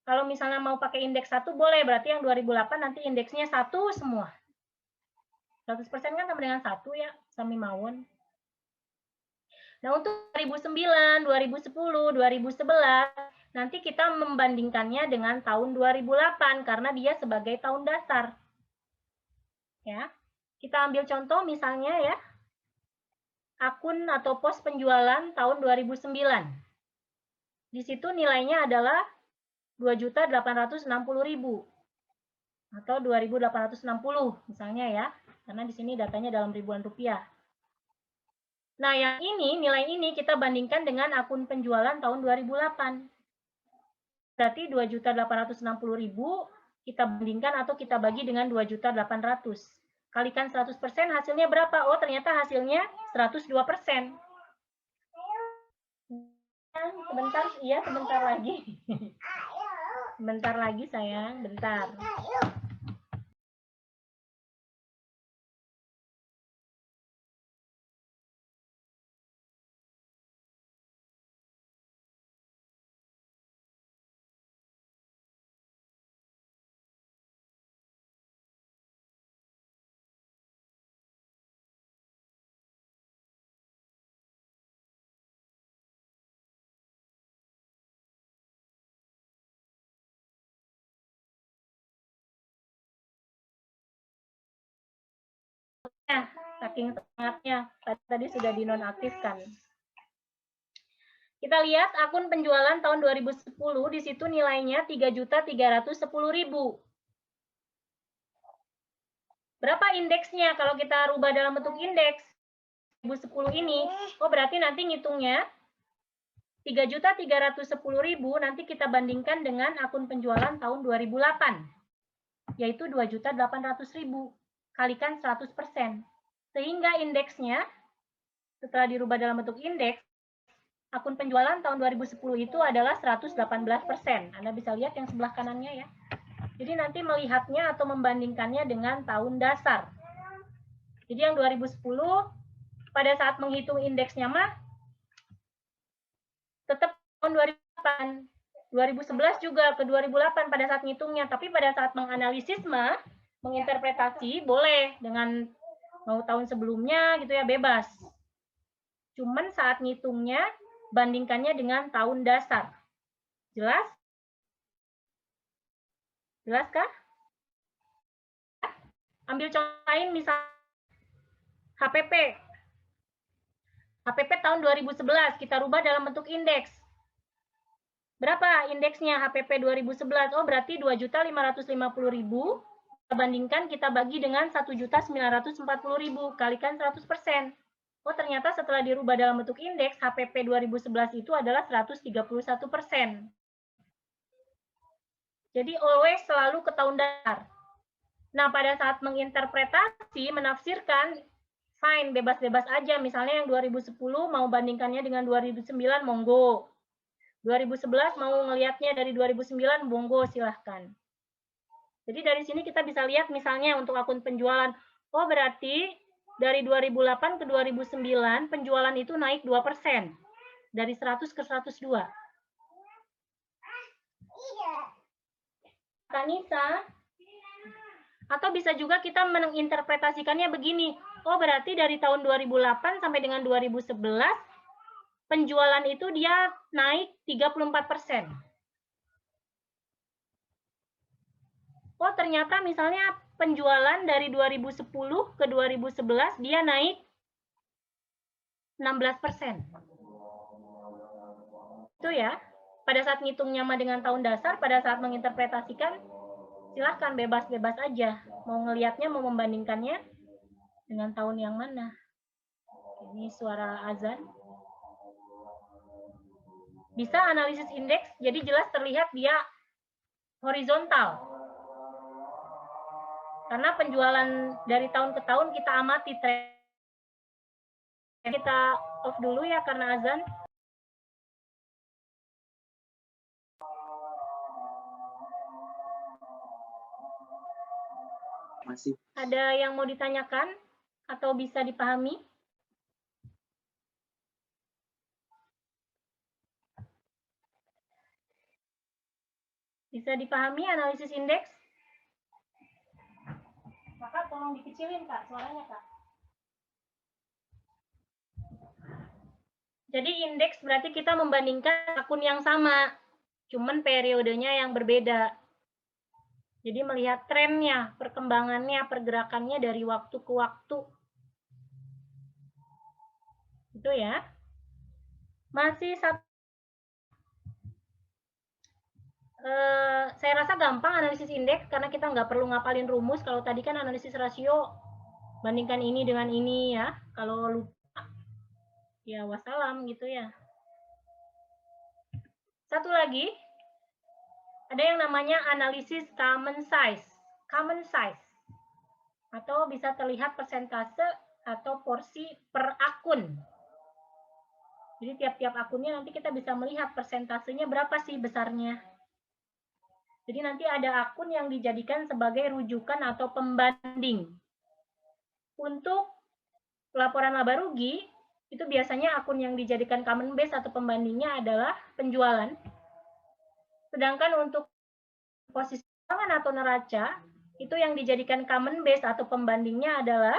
Kalau misalnya mau pakai indeks 1 boleh, berarti yang 2008 nanti indeksnya 1 semua. 100% kan sama dengan 1 ya, sami mawon. Nah, untuk 2009, 2010, 2011, nanti kita membandingkannya dengan tahun 2008 karena dia sebagai tahun dasar. Ya. Kita ambil contoh misalnya ya. Akun atau pos penjualan tahun 2009. Di situ nilainya adalah 2.860.000 atau 2.860 misalnya ya. Karena di sini datanya dalam ribuan rupiah. Nah, yang ini, nilai ini kita bandingkan dengan akun penjualan tahun 2008. Berarti 2.860.000 kita bandingkan atau kita bagi dengan 2.800.000. Kalikan 100%, hasilnya berapa? Oh, ternyata hasilnya 102%. Sebentar, iya sebentar lagi. Sebentar lagi sayang, bentar. Saking semangatnya, tadi sudah dinonaktifkan. Kita lihat akun penjualan tahun 2010, di situ nilainya 3.310.000. Berapa indeksnya kalau kita rubah dalam bentuk indeks? 2010 ini, oh berarti nanti ngitungnya 3.310.000 nanti kita bandingkan dengan akun penjualan tahun 2008, yaitu 2.800.000 kalikan 100%. Sehingga indeksnya, setelah dirubah dalam bentuk indeks, akun penjualan tahun 2010 itu adalah 118%. Anda bisa lihat yang sebelah kanannya ya. Jadi nanti melihatnya atau membandingkannya dengan tahun dasar. Jadi yang 2010, pada saat menghitung indeksnya mah, tetap tahun 2008. 2011 juga ke 2008 pada saat ngitungnya. Tapi pada saat menganalisis mah, menginterpretasi, boleh dengan mau tahun sebelumnya gitu ya, bebas. Cuman saat ngitungnya, bandingkannya dengan tahun dasar. Jelas? Jelas kah? Ambil contoh lain misalnya HPP. HPP tahun 2011, kita rubah dalam bentuk indeks. Berapa indeksnya HPP 2011? Oh, berarti 2.550.000. Kita bandingkan, kita bagi dengan 1.940.000. Kalikan 100%. Oh, ternyata setelah dirubah dalam bentuk indeks, HPP 2011 itu adalah 131%. Jadi, always selalu ke tahun dasar. Nah, pada saat menginterpretasi, menafsirkan, fine, bebas-bebas aja. Misalnya yang 2010 mau bandingkannya dengan 2009, monggo. 2011 mau ngelihatnya dari 2009, monggo, silahkan. Jadi dari sini kita bisa lihat misalnya untuk akun penjualan, oh berarti dari 2008 ke 2009 penjualan itu naik 2%. Dari 100 ke 102. Kanisa. Atau bisa juga kita menginterpretasikannya begini. Oh berarti dari tahun 2008 sampai dengan 2011, penjualan itu dia naik 34%. Oh, ternyata misalnya penjualan dari 2010 ke 2011 dia naik 16%. Itu ya. Pada saat ngitungnya sama dengan tahun dasar, pada saat menginterpretasikan, silahkan bebas-bebas aja. Mau ngelihatnya, mau membandingkannya dengan tahun yang mana. Ini suara azan. Bisa analisis indeks, jadi jelas terlihat dia horizontal. Karena penjualan dari tahun ke tahun kita amati tren. Kita off dulu ya karena azan. Masih. Ada yang mau ditanyakan atau bisa dipahami? Bisa dipahami analisis indeks? Maka tolong dikecilin Kak, suaranya Kak. Jadi indeks berarti kita membandingkan akun yang sama, cuman periodenya yang berbeda. Jadi melihat trennya, perkembangannya, pergerakannya dari waktu ke waktu. Itu ya. Masih satu. Saya rasa gampang analisis indeks karena kita nggak perlu ngapalin rumus. Kalau tadi kan analisis rasio, bandingkan ini dengan ini ya. Kalau lupa, ya wassalam gitu ya. Satu lagi, ada yang namanya analisis common size. Common size. Atau bisa terlihat persentase atau porsi per akun. Jadi tiap-tiap akunnya nanti kita bisa melihat persentasenya berapa sih besarnya. Jadi nanti ada akun yang dijadikan sebagai rujukan atau pembanding. Untuk laporan laba rugi, itu biasanya akun yang dijadikan common base atau pembandingnya adalah penjualan. Sedangkan untuk posisi keuangan atau neraca, itu yang dijadikan common base atau pembandingnya adalah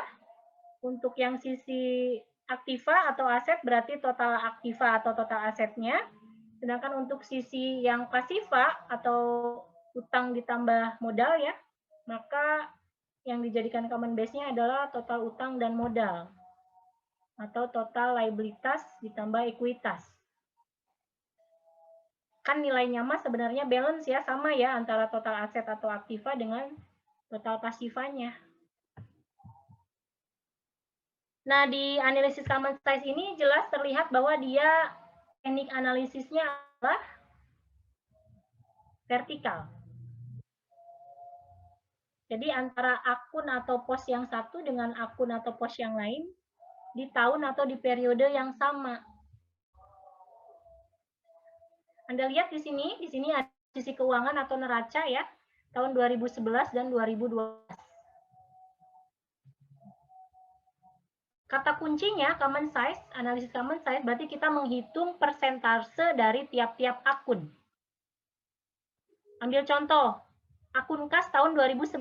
untuk yang sisi aktiva atau aset berarti total aktiva atau total asetnya. Sedangkan untuk sisi yang pasiva atau utang ditambah modal ya, maka yang dijadikan common base-nya adalah total utang dan modal atau total liabilitas ditambah ekuitas. Kan nilainya mah sebenarnya balance ya, sama ya antara total aset atau aktiva dengan total pasifanya. Nah, di analisis common size ini jelas terlihat bahwa dia teknik analisisnya adalah vertikal. Jadi antara akun atau pos yang satu dengan akun atau pos yang lain di tahun atau di periode yang sama. Anda lihat di sini ada sisi keuangan atau neraca ya, tahun 2011 dan 2012. Kata kuncinya common size, analisis common size berarti kita menghitung persentase dari tiap-tiap akun. Ambil contoh, akun kas tahun 2011.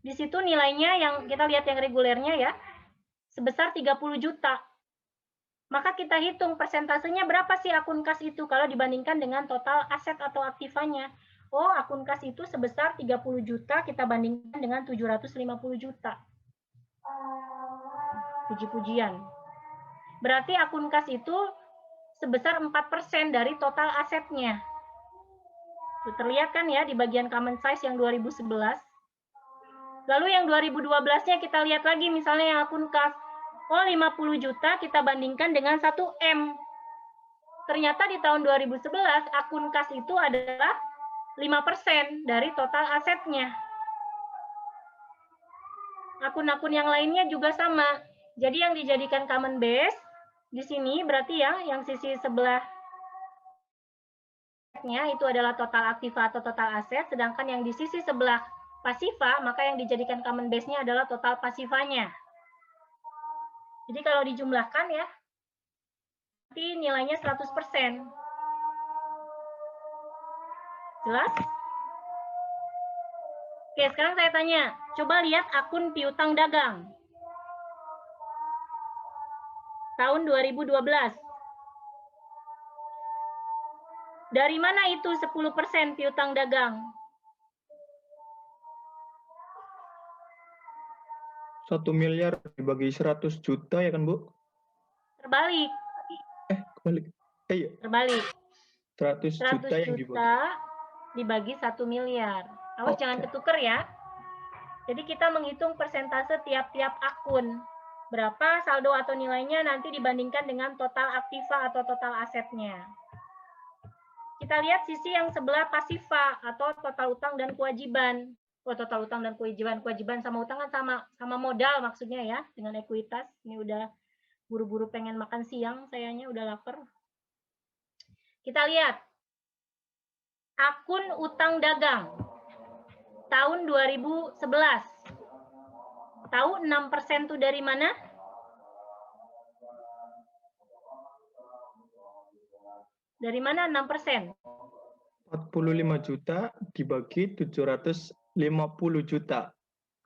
Di situ nilainya yang kita lihat yang regulernya ya, sebesar 30 juta. Maka kita hitung persentasenya berapa sih akun kas itu kalau dibandingkan dengan total aset atau aktivanya. Oh, akun kas itu sebesar 30 juta kita bandingkan dengan 750 juta. Puji-pujian. Berarti akun kas itu sebesar 4% dari total asetnya. Tuh, terlihat kan ya di bagian common size yang 2011. Lalu yang 2012-nya kita lihat lagi misalnya yang akun kas. Oh, 50 juta kita bandingkan dengan 1 M. Ternyata di tahun 2011 akun kas itu adalah 5% dari total asetnya. Akun-akun yang lainnya juga sama. Jadi yang dijadikan common base di sini berarti ya yang sisi sebelahnya itu adalah total aktiva atau total aset, sedangkan yang di sisi sebelah pasiva maka yang dijadikan common base-nya adalah total pasivanya. Jadi kalau dijumlahkan ya, nanti nilainya 100%. Jelas? Oke, sekarang saya tanya, coba lihat akun piutang dagang. Tahun 2012. Dari mana itu 10% piutang dagang? 1 miliar dibagi 100 juta ya kan, Bu? Terbalik. Kebalik. Iya. Terbalik. 100 juta yang dibagi 1 miliar. Awas jangan ketuker ya. Jadi kita menghitung persentase tiap-tiap akun. Berapa saldo atau nilainya nanti dibandingkan dengan total aktiva atau total asetnya. Kita lihat sisi yang sebelah pasiva atau total utang dan kewajiban. Oh, total utang dan kewajiban sama utang kan sama modal maksudnya ya, dengan ekuitas. Ini udah buru-buru pengen makan siang, sayangnya udah lapar. Kita lihat akun utang dagang tahun 2011. Tahu 6% itu dari mana? Dari mana 6%? 45 juta dibagi 750 juta.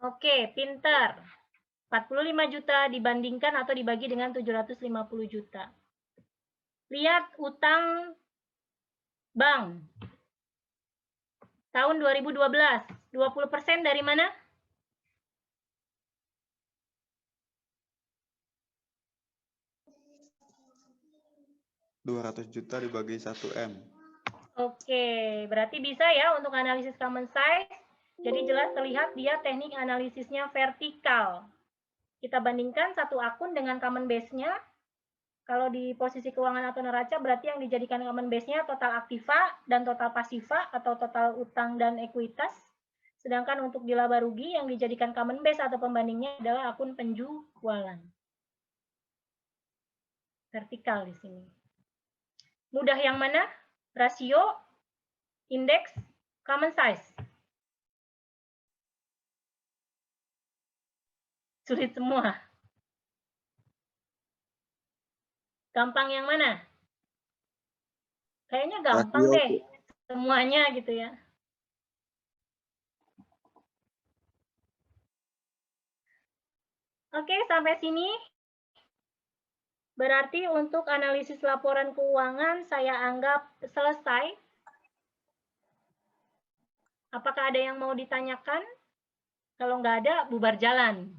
Oke, pinter. 45 juta dibandingkan atau dibagi dengan 750 juta. Lihat utang bank. Tahun 2012, 20% dari mana? $200 juta dibagi 1M. Oke, berarti bisa ya untuk analisis common size. Jadi jelas terlihat dia teknik analisisnya vertikal. Kita bandingkan satu akun dengan common base-nya. Kalau di posisi keuangan atau neraca, berarti yang dijadikan common base-nya total aktiva dan total pasiva atau total utang dan ekuitas. Sedangkan untuk di laba rugi yang dijadikan common base atau pembandingnya adalah akun penjualan. Vertikal di sini. Mudah yang mana? Rasio, indeks, common size. Sulit semua. Gampang yang mana? Kayaknya gampang Rasio, deh. Semuanya gitu ya. Oke, sampai sini. Berarti untuk analisis laporan keuangan saya anggap selesai. Apakah ada yang mau ditanyakan? Kalau nggak ada, bubar jalan.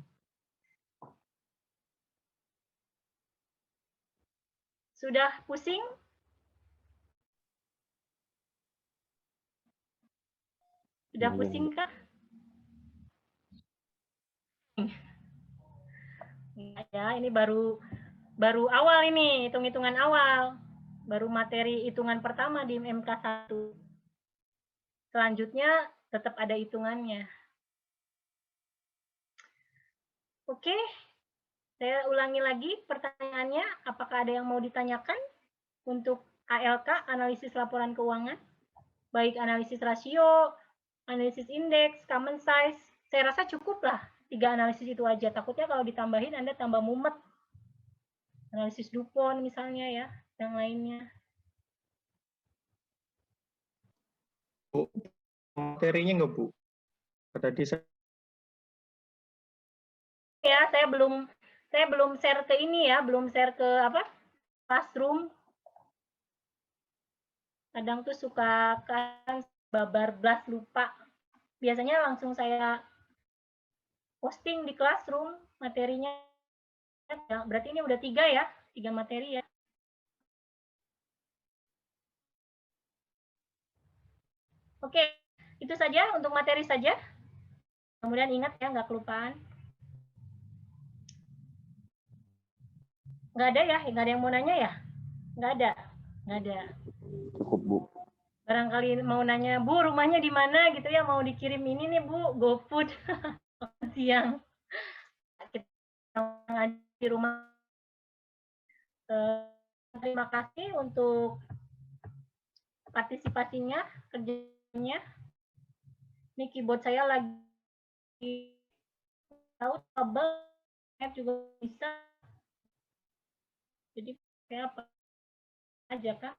Sudah pusing? Sudah pusing kah? Ya, ini baru awal ini, hitung-hitungan awal. Baru materi hitungan pertama di MK1. Selanjutnya tetap ada hitungannya. Oke, saya ulangi lagi pertanyaannya. Apakah ada yang mau ditanyakan untuk ALK, analisis laporan keuangan? Baik analisis rasio, analisis indeks, common size. Saya rasa cukup lah 3 analisis itu aja. Takutnya kalau ditambahin Anda tambah mumet. Analisis Dupont misalnya ya, yang lainnya. Bu, materinya nggak, Bu? Tadi saya Ya, saya belum share ke ini ya, belum share ke apa? Classroom. Kadang tuh suka kan babar blast lupa. Biasanya langsung saya posting di Classroom materinya. Berarti ini udah 3 ya, 3 materi ya. Oke, itu saja untuk materi saja. Kemudian ingat ya, nggak kelupaan. Nggak ada ya? Nggak ada yang mau nanya ya? Nggak ada? Nggak ada. Cukup, Bu. Barangkali mau nanya, Bu, rumahnya di mana gitu ya, mau dikirim ini nih, Bu, GoFood. Siang. Kita di rumah. Terima kasih untuk partisipasinya, kerjanya. Ini keyboard saya lagi tahu kabel juga bisa. Jadi kayak apa aja kah?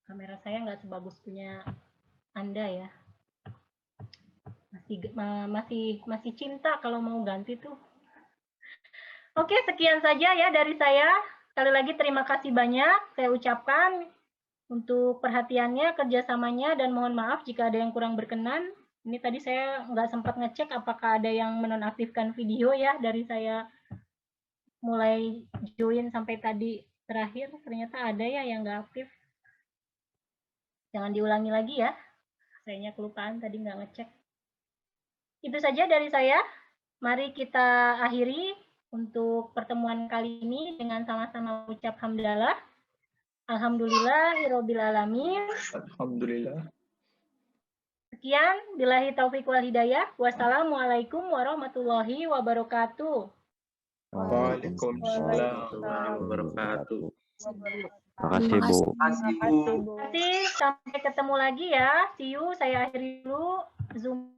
Kamera saya nggak sebagus punya Anda ya. Masih cinta kalau mau ganti tuh. Oke, sekian saja ya dari saya. Sekali lagi terima kasih banyak saya ucapkan untuk perhatiannya, kerjasamanya, dan mohon maaf jika ada yang kurang berkenan. Ini tadi saya nggak sempat ngecek apakah ada yang menonaktifkan video ya dari saya mulai join sampai tadi terakhir. Ternyata ada ya yang nggak aktif. Jangan diulangi lagi ya. Sayanya kelupaan tadi nggak ngecek. Itu saja dari saya. Mari kita akhiri untuk pertemuan kali ini dengan sama-sama ucap hamdalah. Alhamdulillahirabbil alamin. alhamdulillah. Sekian, billahi taufiq wal hidayah. Wassalamualaikum warahmatullahi wabarakatuh. Waalaikumsalam warahmatullahi wabarakatuh. Makasih, Bu. Terima kasih, Bu. Terima kasih. Sampai ketemu lagi ya. See you. Saya akhiri dulu Zoom.